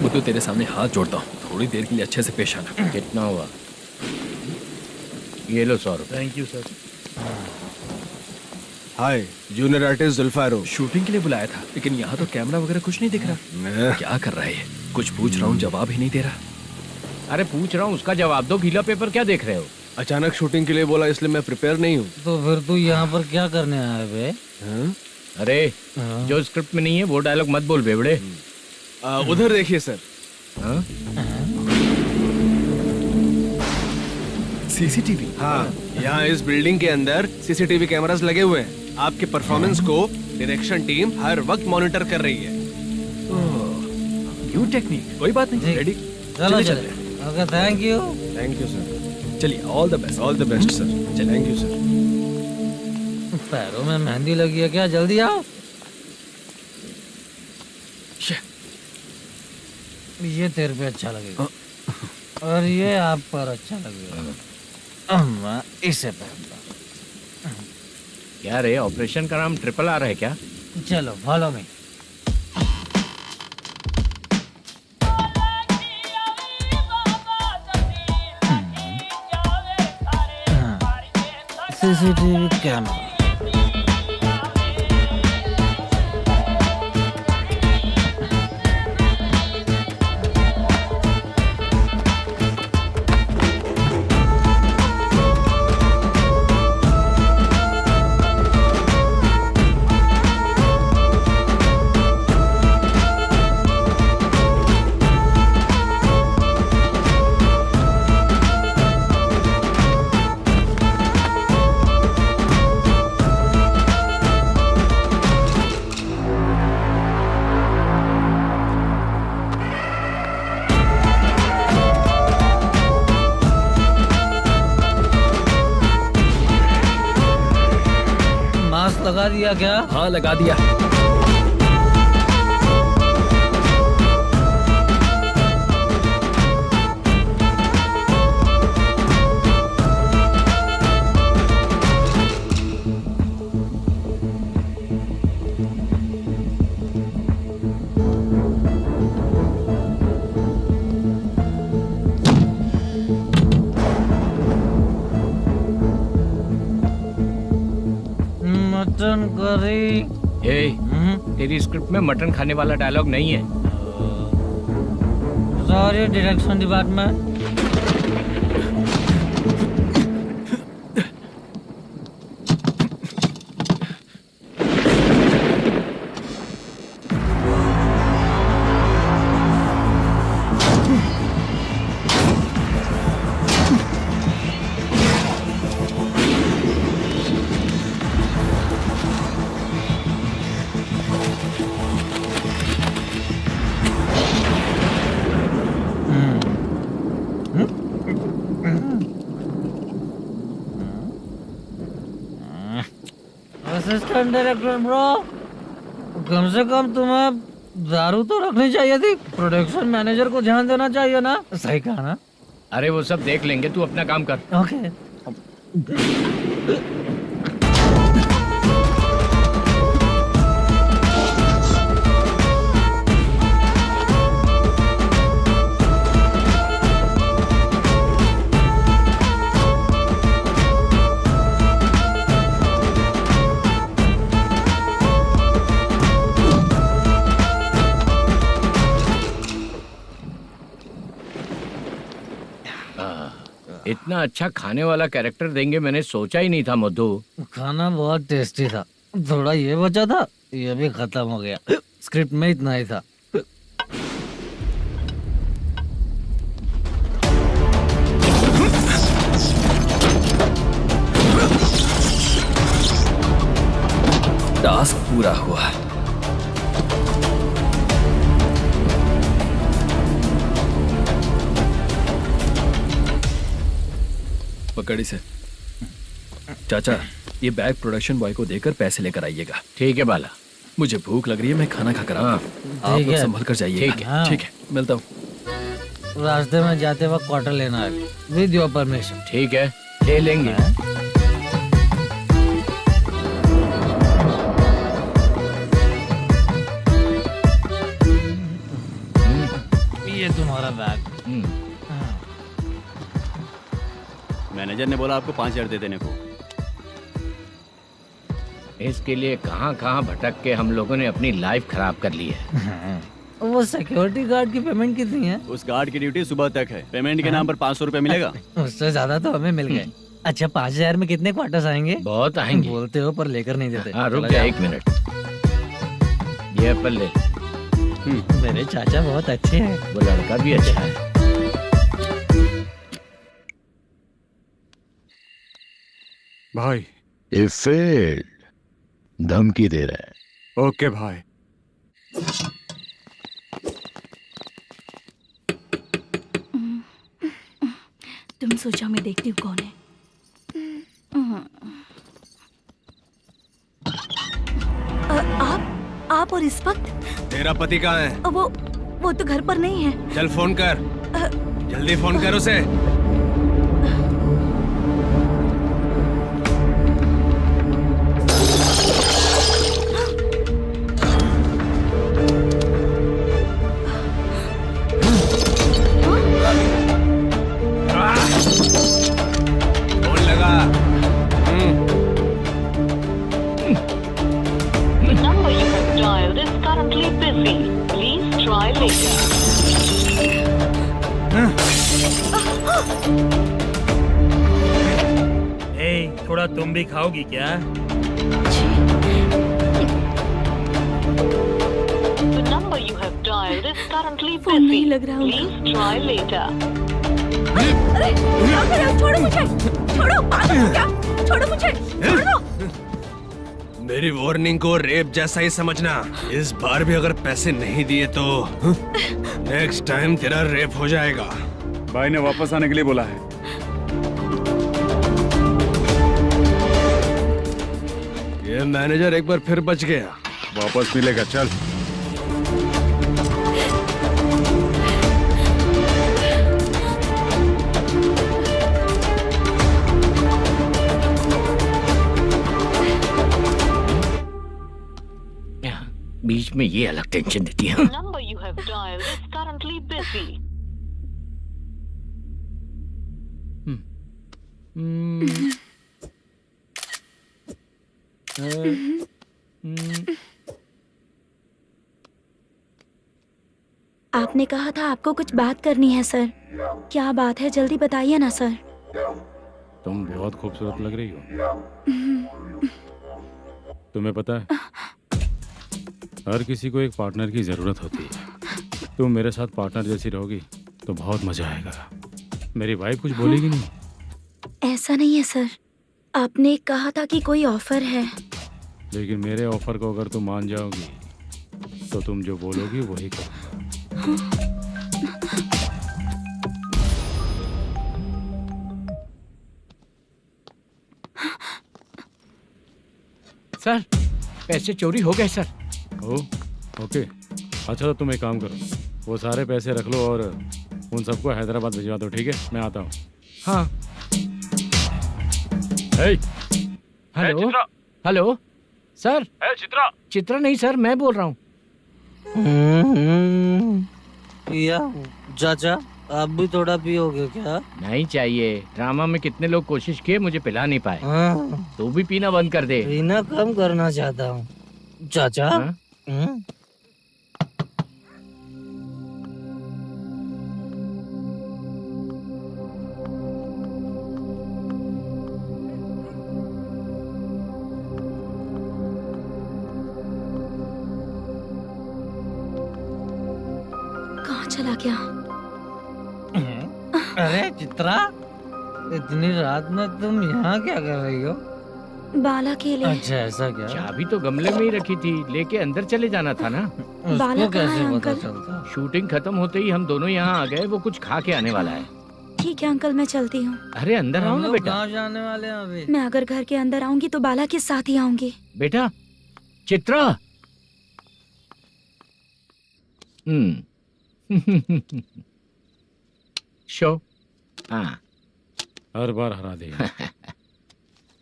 मुझे तेरे सामने हाथ जोड़ता हूँ, थोड़ी देर के लिए अच्छे से पेश आना।
कितना हुआ? ये लो 100 रुपए।
Thank you sir.
Hi, junior artist जुल्फारो।
शूटिंग के लिए बुलाया था, लेकिन यहाँ तो कैमरा वगैरह कुछ नहीं दिख रहा। क्या कर रहा है ये? कुछ पूछ रहा हूँ, जवाब ही नहीं दे रहा।
अरे पूछ रहा हूँ, उसका जवाब दो। गीला पेपर क्या देख रहे हो?
अचानक शूटिंग के लिए बोला, इसलिए मैं प्रिपेयर नहीं हूँ।
तो फिर तू यहाँ पर क्या करने आया बे?
अरे जो स्क्रिप्ट में नहीं है वो डायलॉग मत बोल बेवड़े।
उधर देखिए सर।
सीसीटीवी?
हाँ, यहाँ इस बिल्डिंग के अंदर सीसीटीवी कैमरास लगे हुए हैं। आपके परफॉर्मेंस को डायरेक्शन टीम हर वक्त मॉनिटर कर रही है।
New technique. कोई बात नहीं, रेडी।
चलो चले। Okay, thank you.
Thank you sir.
चलिए, all the best.
All the best sir. Thank you sir.
पैरों में मेहंदी लगी है क्या? जल्दी आओ। ये तेरे पे अच्छा लगेगा और ये आप पर अच्छा लगेगा। मैं इसे पहनता।
क्या रे, ऑपरेशन का नाम ट्रिपल आर है क्या?
चलो follow me. CCTV camera. Mask लगा दिया क्या?
हाँ, लगा दिया।
Mutton curry.
तेरी स्क्रिप्ट में मटन खाने वाला डायलॉग नहीं है।
Sorry direction department. Assistant director bro, कम से कम तुम्हें दारू तो रखनी चाहिए थी। प्रोडक्शन मैनेजर को ध्यान देना चाहिए ना। सही कहा ना?
अरे वो सब देख लेंगे, तू अपना काम कर।
ओके।
इतना अच्छा खाने वाला कैरेक्टर देंगे मैंने सोचा ही नहीं था मधु।
खाना बहुत टेस्टी था। थोड़ा ये बचा था, ये भी खत्म हो गया। स्क्रिप्ट में इतना ही था।
टास्क पूरा हुआ। पकड़ी से चाचा, ये बैग प्रोडक्शन बॉय को देकर पैसे लेकर आइएगा।
ठीक है बाला।
मुझे भूख लग रही है, मैं खाना खाकर आता हूँ। आप
ठीक
लोग
है।
संभल कर जाइएगा।
ठीक
है।
ठीक है, मिलता हूँ।
रास्ते में जाते वक्त क्वार्टर लेना है, विद योर परमिशन।
ठीक है, ले लेंगे।
ये तुम्हारा बैग।
मैनेजर ने बोला आपको 5,000 दे देने को।
इसके लिए कहाँ कहाँ भटक के हम लोगों ने अपनी लाइफ खराब कर ली है।
वो सिक्योरिटी गार्ड की पेमेंट कितनी है?
उस गार्ड की ड्यूटी सुबह तक है। पेमेंट के नाम पर 500 रुपए मिलेगा।
उससे ज्यादा तो हमें मिल गए। अच्छा, 5,000 में कितने क्वार्टर्स आएंगे?
बहुत आएंगे।
बोलते हो पर लेकर नहीं देते।
हाँ रुक जा 1 मिनट। ये एप्पल ले।
मेरे चाचा बहुत अच्छे हैं।
वो लड़का भी अच्छा है।
भाई
ये फेल्ड, धमकी दे रहा है।
ओके भाई।
तुम सोचा मैं देखती हूँ कौन है। आप और इस वक्त
तेरा पति कहाँ है?
वो तो घर पर नहीं है।
चल फोन कर, जल्दी फोन कर उसे। फोन लगा।
number you have dialed is currently busy. Please try later.
थोड़ा तुम भी खाओगी क्या?
The number you have dialed is currently
phone नहीं
busy.
लग रहा होगा।
Please try later.
अरे क्या कर रहे हो? छोड़ो मुझे, छोड़ो। पागल हो क्या? छोड़ो मुझे, छोड़ो।
मेरी वार्निंग को रेप जैसा ही समझना। इस बार भी अगर पैसे नहीं दिए तो नेक्स्ट टाइम तेरा रेप हो जाएगा।
भाई ने वापस आने के लिए बोला है।
ये मैनेजर एक बार फिर बच गया।
वापस मिलेगा, चल।
बीच में ये अलग टेंशन देती है।
The number you have dialed is currently busy.
आपने कहा था आपको कुछ बात करनी है सर। क्या बात है, जल्दी बताइए ना सर।
तुम बहुत खूबसूरत लग रही हो। तुम्हें पता है, हर किसी को एक पार्टनर की जरूरत होती है। तुम मेरे साथ पार्टनर जैसी रहोगी तो बहुत मजा आएगा। मेरी वाइफ कुछ बोलेगी नहीं।
ऐसा नहीं है सर, आपने कहा था कि कोई ऑफर है।
लेकिन मेरे ऑफर को अगर तुम मान जाओगी तो तुम जो बोलोगी वही करो।
सर पैसे चोरी हो गए सर।
ओ, ओके। अच्छा तो तुम एक काम करो, वो सारे पैसे रख लो और उन सबको हैदराबाद भिजवा दो, ठीक है? मैं आता हूँ।
हाँ।
Hey,
hello hello sir.
Chitra
Chitra नहीं सर, मैं बोल रहा हूँ।
या चाचा आप भी थोड़ा पियोगे क्या?
नहीं चाहिए। ड्रामा में कितने लोग कोशिश किए, मुझे पिला नहीं पाए।
हाँ।
तू भी पीना बंद कर दे।
पीना कम करना चाहता हूँ चाचा।
हाँ?
कहाँ चला गया?
अरे चित्रा, इतनी रात में तुम यहाँ क्या कर रही हो?
बाला के लिए।
अच्छा ऐसा क्या?
चाबी तो गमले में ही रखी थी, लेके अंदर चले जाना था ना।
बाला
उसको
कहाँ
कैसे
है
पता
अंकल?
चलता?
शूटिंग खत्म होते ही हम दोनों यहाँ आ गए। वो कुछ खा के आने वाला है।
ठीक है अंकल, मैं चलती हूँ।
अरे अंदर आओ
हम
ना
लोग
बेटा।
कहाँ जाने वाले हैं अभी?
मैं अगर घर के अंदर आऊंगी तो बाला के साथ ही आऊंगी।
बेटा चित्रा। शो। हाँ
हर बार हरा देगा।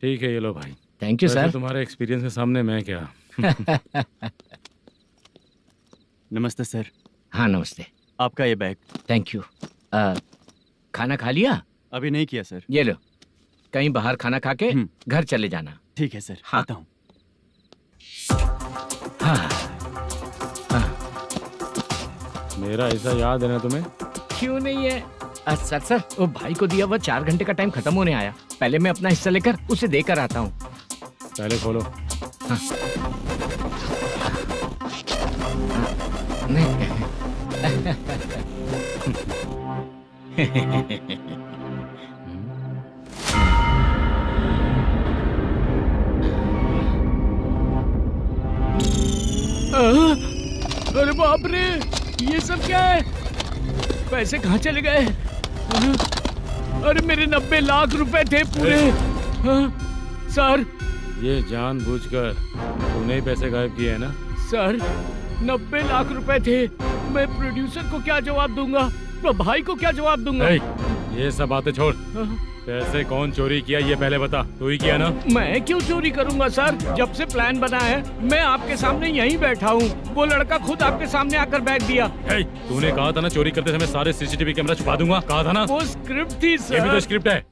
ठीक है, ये लो भाई।
थैंक यू
वैसे
सर।
तुम्हारे एक्सपीरियंस के सामने मैं क्या।
नमस्ते सर।
हाँ नमस्ते।
आपका ये बैग।
Thank you. खाना खा लिया?
अभी नहीं किया सर।
ये लो, कहीं बाहर खाना खा के घर चले जाना।
ठीक है सर।
हाँ।
आता हूँ।
हाँ।
मेरा ऐसा याद है ना तुम्हें?
क्यों नहीं है? सर सर, वो भाई को दिया हुआ 4 घंटे का टाइम खत्म होने आया। पहले मैं अपना हिस्सा लेकर उसे देकर आता हूँ।
पहले खोलो।
हाँ। अरे बाप रे, ये सब क्या है? पैसे कहाँ चले गए? अरे मेरे 90 लाख रुपए थे पूरे। सर
ये जानबूझकर तूने ही पैसे गायब किए हैं ना?
सर 90 लाख रुपए थे। मैं प्रोड्यूसर को क्या जवाब दूंगा, तो भाई को क्या जवाब दूंगा?
ये सब बातें छोड़। पैसे कौन चोरी किया ये पहले बता। तू ही किया ना?
मैं क्यों चोरी करूंगा सर? जब से प्लान बना है मैं आपके सामने यहीं बैठा हूँ। वो लड़का खुद आपके सामने आकर बैग दिया।
तूने कहा था ना चोरी करते समय सारे सीसीटीवी कैमरा छुपा दूंगा, कहा था ना?
वो स्क्रिप्ट थी सर।
ये भी तो स्क्रिप्ट है।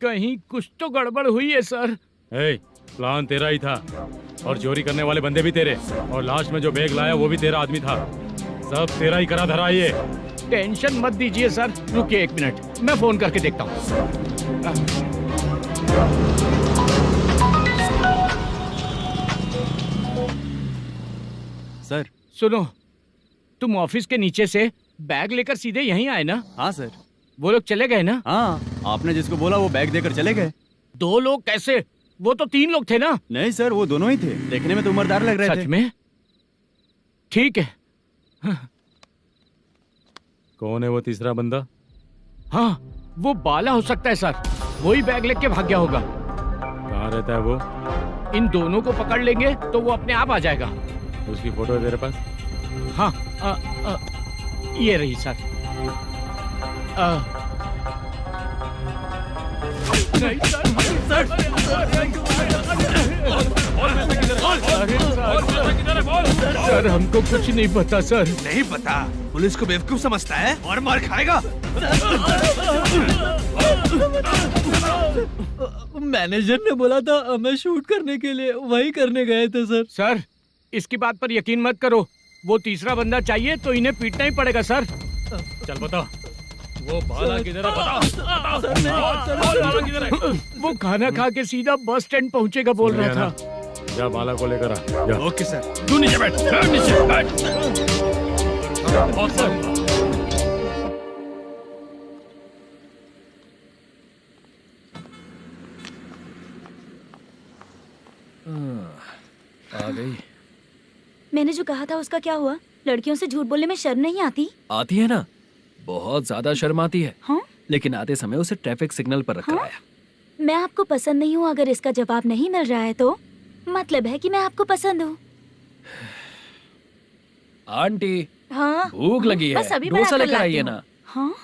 कहीं कुछ तो गड़बड़ हुई है सर।
प्लान तेरा ही था और चोरी करने वाले बंदे भी तेरे, और लास्ट में जो बैग लाया वो भी तेरा आदमी था। सब तेरा ही करा धरा। ये
टेंशन मत दीजिए सर। रुकिए 1 मिनट, मैं फोन करके देखता हूँ।
सर
सुनो, तुम ऑफिस के नीचे से बैग लेकर सीधे यहीं आए ना?
हाँ सर।
वो लोग चले गए ना?
हाँ, आपने जिसको बोला वो बैग देकर चले गए।
2 लोग कैसे? वो तो 3 लोग थे ना?
नहीं सर, वो दोनों ही थे। देखने में तो उम्रदार लग रहे थे।
सच में? ठीक है।
कौन है वो तीसरा बंदा?
हाँ, वो बाला हो सकता है सर। वही बैग लेके भाग गया होगा।
कहाँ रहता है वो?
इन दोनों को पकड़ लेंगे तो वो अपने आप आ जाएगा।
उसकी फोटो है तेरे पास?
हाँ, ये रही सर। नहीं सर, हमको कुछ नहीं पता सर।
नहीं पता? पुलिस को बेवकूफ समझता है और मार खाएगा।
मैनेजर ने बोला था हमें शूट करने के लिए, वही करने गए थे सर।
सर इसकी बात पर यकीन मत करो। वो तीसरा बंदा चाहिए तो इन्हें पीटना ही पड़ेगा सर।
चल बता, वो बाला किधर है? बता।
वो खाना खा के सीधा बस स्टैंड पहुंचेगा बोल रहा था।
जा बाला को लेकर आ। जा।
Okay sir.
तू नीचे बैठ। नीचे बैठ।
आ गई।
मैंने जो कहा था उसका क्या हुआ? लड़कियों से झूठ बोलने में शर्म नहीं आती?
आती है ना, बहुत ज्यादा शर्म आती है।
हाँ?
लेकिन आते समय उसे ट्रैफिक सिग्नल पर रखा है।
मैं आपको पसंद नहीं हूँ, अगर इसका जवाब नहीं मिल रहा है तो मतलब है कि मैं आपको पसंद हूँ।
आंटी
हाँ
भूख लगी है,
बस अभी
डोसा
बना कर
लेकर
लाती
आइए
हूँ।
ना।
हाँ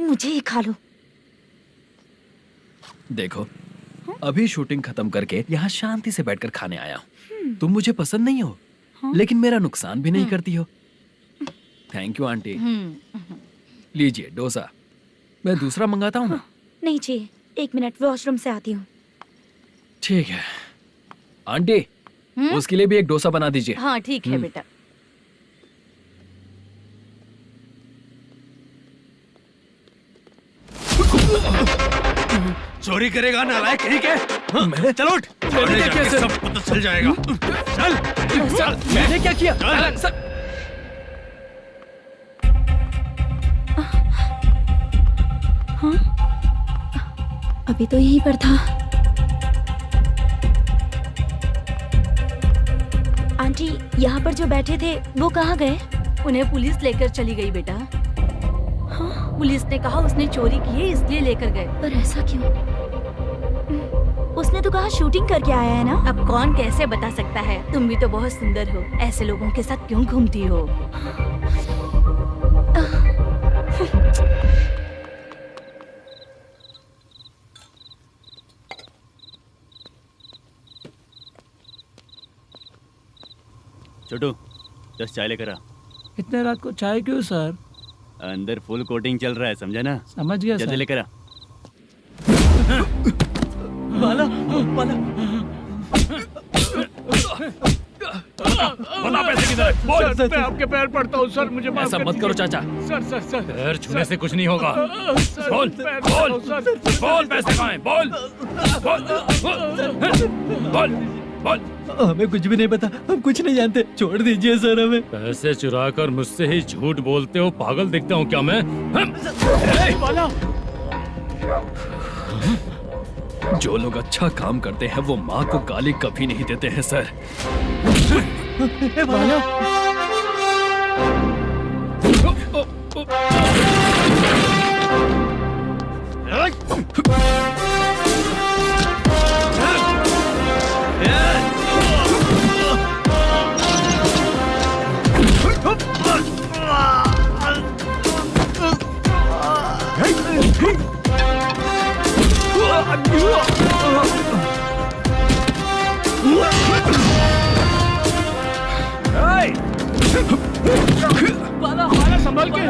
मुझे ही खा लो।
देखो अभी शूटिंग खत्म करके यहाँ शांति से बैठकर खाने आया हूँ। तुम मुझे पसंद नहीं हो, लेकिन मेरा नुकसान भी नहीं करती हो। Thank you aunty. लीजिए डोसा। मैं दूसरा मंगाता हूँ ना।
नहीं चाहिए, 1 मिनट वॉशरूम से आती हूँ।
ठीक है आंटी, उसके लिए भी एक डोसा बना दीजिए।
हाँ ठीक है बेटा।
चोरी करेगा नालायक कहीं के?
मैंने
चलो उठ,
मैंने क्या किया सर?
सब पता चल जाएगा। चल
सर मैंने क्या किया? सर
हाँ अभी तो यहीं पर था। आंटी यहाँ पर जो बैठे थे वो कहाँ गए?
उन्हें पुलिस लेकर चली गई बेटा।
हाँ
पुलिस ने कहा उसने चोरी की है इसलिए लेकर गए।
पर ऐसा क्यों? उसने तो कहा शूटिंग करके आया है ना।
अब कौन कैसे बता सकता है? तुम भी तो बहुत सुंदर हो, ऐसे लोगों के साथ क्यों घूमती हो?
छोटू 10 चाय लेकर आ।
इतने रात को चाय क्यों सर?
अंदर फुल कोटिंग चल रहा है, समझा ना?
समझ गया
जल्दी
सर।
लेकर आ।
बाला बाला
बता पैसे किधर है? बोल।
मैं आपके पैर पड़ता हूँ सर, मुझे माफ
ऐसा
कर
मत
दीजिए।
करो चाचा।
सर सर सर
पैर छूने से कुछ नहीं होगा।
सर,
बोल
पैर
बोल
पड़ता हूँ, सर।
बोल पैसे कहाँ हैं? बोल बोल बोल बोल।
हमें कुछ भी नहीं पता, हम कुछ नहीं जानते, छोड़ दीजिए सर हमें।
पैसे चुराकर मुझसे ही झूठ बोलते हो, पागल दिखता हूँ क्या मैं?
जो लोग अच्छा काम करते हैं वो माँ को गाली कभी नहीं देते हैं सर।
बाला संभल के।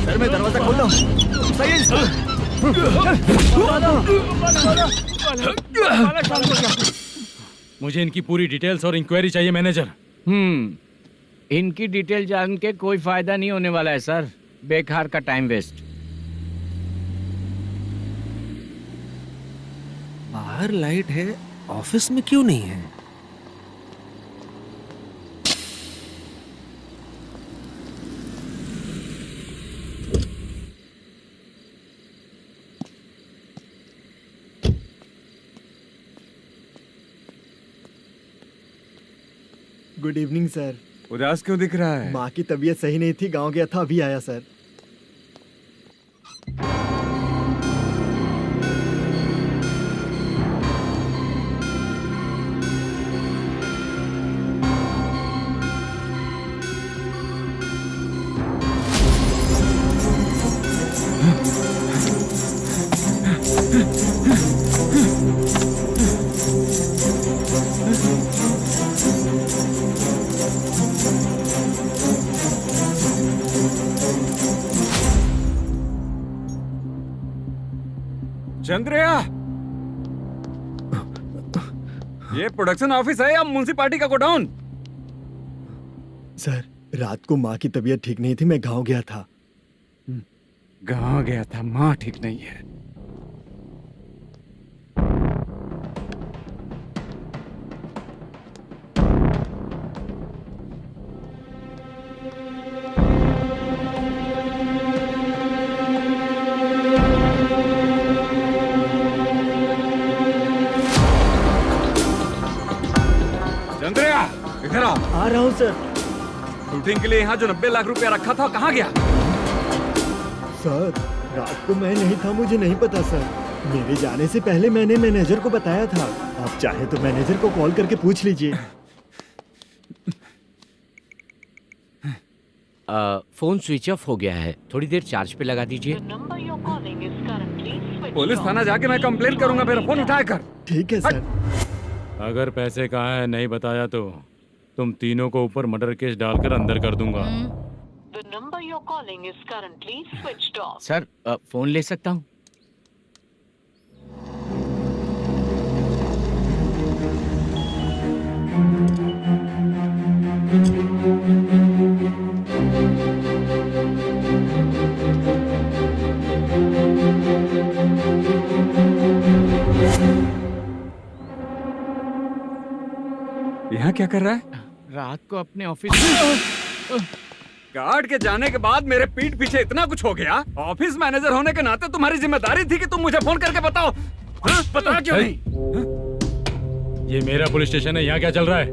सर मैं दरवाजा खोलता हूँ। सही
मुझे इनकी पूरी डिटेल्स और इंक्वायरी चाहिए मैनेजर।
इनकी डिटेल जान के कोई फायदा नहीं होने वाला है सर, बेकार का टाइम वेस्ट।
बाहर लाइट है, ऑफिस में क्यों नहीं है?
Good evening sir.
उदास क्यों दिख रहा है?
माँ की तबीयत सही नहीं थी, गांव गया था, अभी आया सर।
चंद्रया, ये प्रोडक्शन ऑफिस है या म्युनिसिपालिटी का गोडाउन?
सर रात को माँ की तबीयत ठीक नहीं थी, मैं गांव गया था।
गांव गया था, माँ ठीक नहीं है।
सर।
शूटिंग के लिए यहाँ जो 90 लाख रुपया रखा था कहाँ गया?
सर रात को मैं नहीं था, मुझे नहीं पता सर। मेरे जाने से पहले मैंने मैनेजर को बताया था। आप चाहे तो मैनेजर को कॉल करके पूछ लीजिए।
फोन स्विच ऑफ हो गया है, थोड़ी देर चार्ज पे लगा दीजिए।
पुलिस थाना जाके मैं कंप्लेन करूंगा, मेरा फोन उठाया कर।
ठीक है सर।
अगर पैसे कहाँ है नहीं बताया तो तुम तीनों को ऊपर मर्डर केस डालकर अंदर कर दूंगा।
सर फोन ले सकता हूँ?
यहाँ क्या कर रहा है?
रात को अपने ऑफिस
गार्ड के जाने के बाद मेरे पीठ पीछे इतना कुछ हो गया। ऑफिस मैनेजर होने के नाते तुम्हारी जिम्मेदारी थी कि तुम मुझे फोन करके बताओ। हाँ? पता क्यों नहीं?
ये मेरा पुलिस स्टेशन है, यहाँ क्या चल रहा है?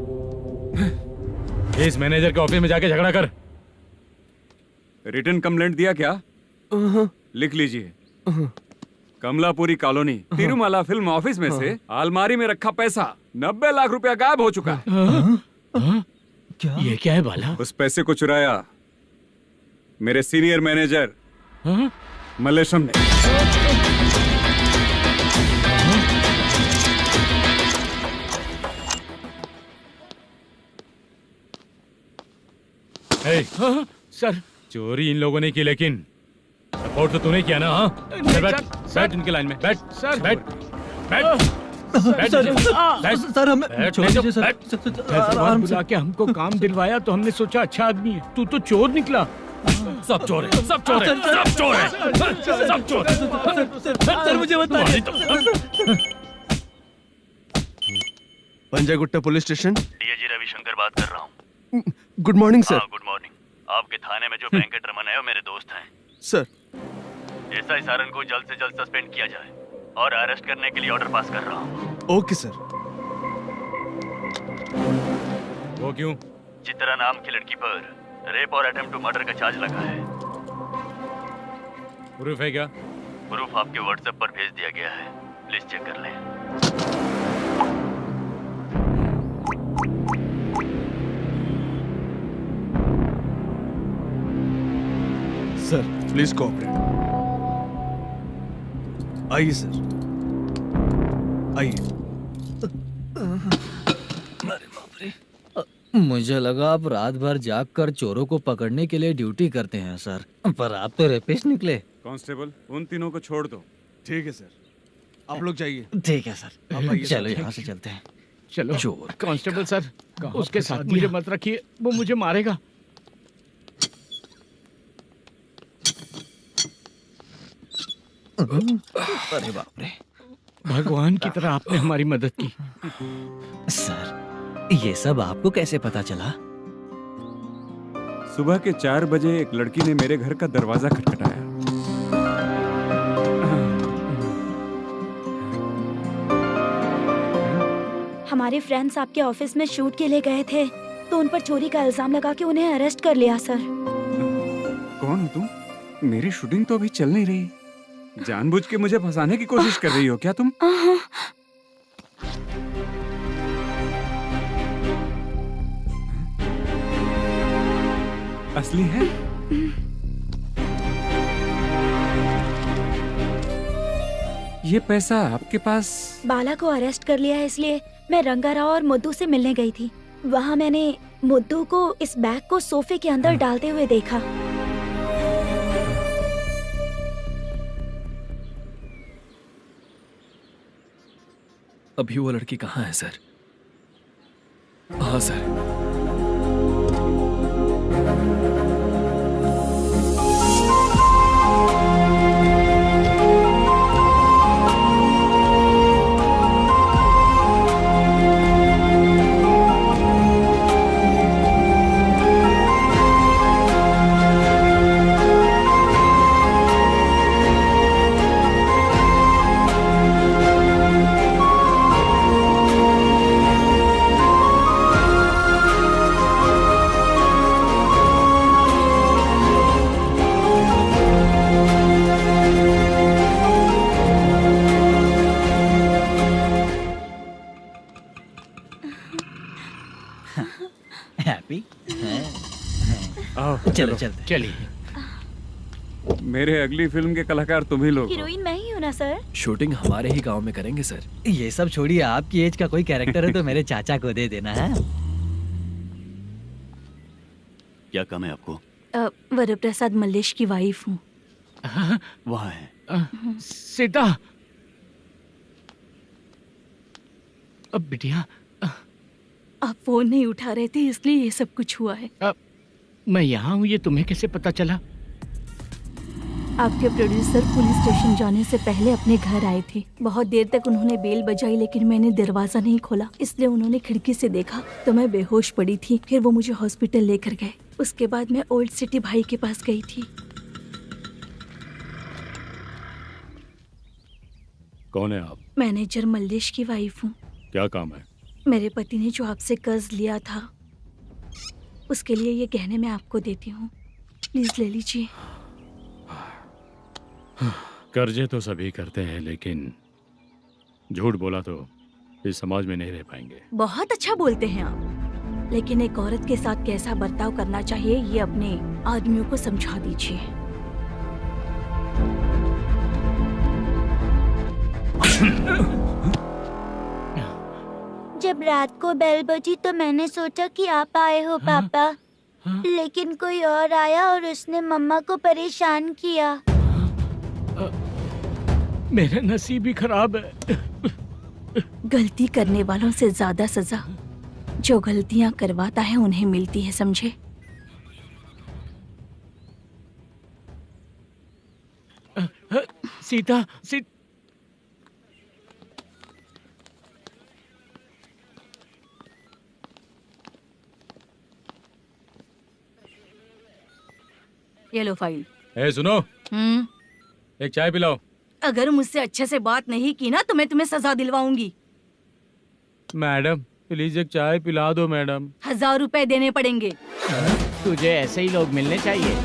इस मैनेजर के ऑफिस में जाके झगड़ा कर।
रिटन कंप्लेंट दिया क्या? लिख लीजिए। Kamalapuri colony Tirumala film office में से अलमारी में रखा पैसा 90 लाख रुपया गायब हो चुका है।
क्या? ये क्या है बाला?
उस पैसे को चुराया मेरे सीनियर मैनेजर मल्लेशम ने।
सर
चोरी इन लोगों ने की, लेकिन सपोर्ट तो तूने किया ना? हाँ बैठ इनके लाइन में, बैठ
सर,
बैठ बैठ
सर हमें छोड़ दीजिए सर।
बुला के हमको काम दिलवाया तो हमने सोचा अच्छा आदमी है, तू तो चोर निकला।
सब चोर है, सब चोर है, सब चोर है, सब चोर है।
सर मुझे बताइए।
Panjagutta police station.
DIG Ravishankar बात कर रहा हूँ।
Good morning sir.
Good morning. आपके थाने में जो वेंकट रमन है वो मेरे दोस्त हैं।
सर
एसआई सारन को जल्द से जल्द सस्पेंड किया जाए और अरेस्ट करने के लिए ऑर्डर पास कर रहा हूँ।
Okay sir.
वो क्यों?
चित्रा नाम की लड़की पर रेप और अटेम्प्ट टू मर्डर का चार्ज लगा है।
प्रूफ है क्या?
प्रूफ आपके व्हाट्सएप पर भेज दिया गया है, प्लीज चेक कर लें।
Sir please cooperate. आइए सर, आइए।
अरे बाप रे, मुझे लगा आप रात भर जाग कर चोरों को पकड़ने के लिए ड्यूटी करते हैं सर, पर आप तो रेपिस्ट निकले।
कांस्टेबल उन तीनों को छोड़ दो।
ठीक है सर, आप लोग जाइए।
ठीक है सर,
आप आइए
चलो
सर।
यहाँ से चलते हैं।
चलो
चोर
कांस्टेबल सर, उसके साथ मुझे मत रखिए, वो मुझे मारेगा।
अरे बाप रे,
भगवान की तरह आपने हमारी मदद की।
सर ये सब आपको कैसे पता चला?
सुबह के 4 बजे एक लड़की ने मेरे घर का दरवाजा खटखटाया।
हमारे फ्रेंड्स आपके ऑफिस में शूट के लिए गए थे तो उन पर चोरी का इल्जाम लगा के उन्हें अरेस्ट कर लिया सर।
कौन हो तुम? मेरी शूटिंग तो अभी चल नहीं रही। जानबूझ के मुझे फंसाने की कोशिश कर रही हो क्या तुम? असली है? ये पैसा आपके पास?
बाला को अरेस्ट कर लिया है इसलिए मैं रंगाराव और मुद्दू से मिलने गई थी। वहाँ मैंने मुद्दू को इस बैग को सोफे के अंदर डालते हुए देखा।
अभी वो लड़की कहाँ है सर? हाँ सर।
चलो चलते।
चलिए।
मेरे अगली फिल्म के कलाकार तुम ही लोग हो।
हीरोइन मैं ही हूँ ना सर।
शूटिंग हमारे ही गांव में करेंगे सर।
ये सब छोड़िए, आपकी एज का कोई कैरेक्टर है तो मेरे चाचा को दे देना है।
क्या काम है आपको?
वरप्रसाद मल्लेश की वाइफ हूँ।
वहाँ है।
सीता। अब बिटिया
आप फोन नहीं उठा रहे थे इसलिए ये सब कुछ हुआ है।
मैं यहाँ हूँ, ये तुम्हें कैसे पता चला?
आपके प्रोड्यूसर पुलिस स्टेशन जाने से पहले अपने घर आए थे। बहुत देर तक उन्होंने बेल बजाई लेकिन मैंने दरवाजा नहीं खोला, इसलिए उन्होंने खिड़की से देखा तो मैं बेहोश पड़ी थी। फिर वो मुझे हॉस्पिटल लेकर गए। उसके बाद मैं ओल्ड सिटी भाई के पास गई थी।
कौन है आप?
मैनेजर मल्लेश की वाइफ हूँ।
क्या काम है?
मेरे पति ने जो आपसे कर्ज लिया था उसके लिए ये गहने मैं आपको देती हूँ, प्लीज ले लीजिए।
कर्जे तो सभी करते हैं, लेकिन झूठ बोला तो इस समाज में नहीं रह पाएंगे।
बहुत अच्छा बोलते हैं आप, लेकिन एक औरत के साथ कैसा बर्ताव करना चाहिए ये अपने आदमियों को समझा दीजिए।
जब रात को बेल बजी तो मैंने सोचा कि आप आए हो पापा, लेकिन कोई और आया और उसने मम्मा को परेशान किया।
मेरा नसीब ही खराब है।
गलती करने वालों से ज्यादा सजा जो गलतियां करवाता है उन्हें मिलती है, समझे?
सीता,
ये लो फाइल।
ए सुनो, एक चाय पिलाओ।
अगर मुझसे अच्छे से बात नहीं की ना तो मैं तुम्हें सजा दिलवाऊंगी।
मैडम प्लीज एक चाय पिला दो मैडम।
1000 रुपए देने पड़ेंगे।
तुझे ऐसे ही लोग मिलने चाहिए।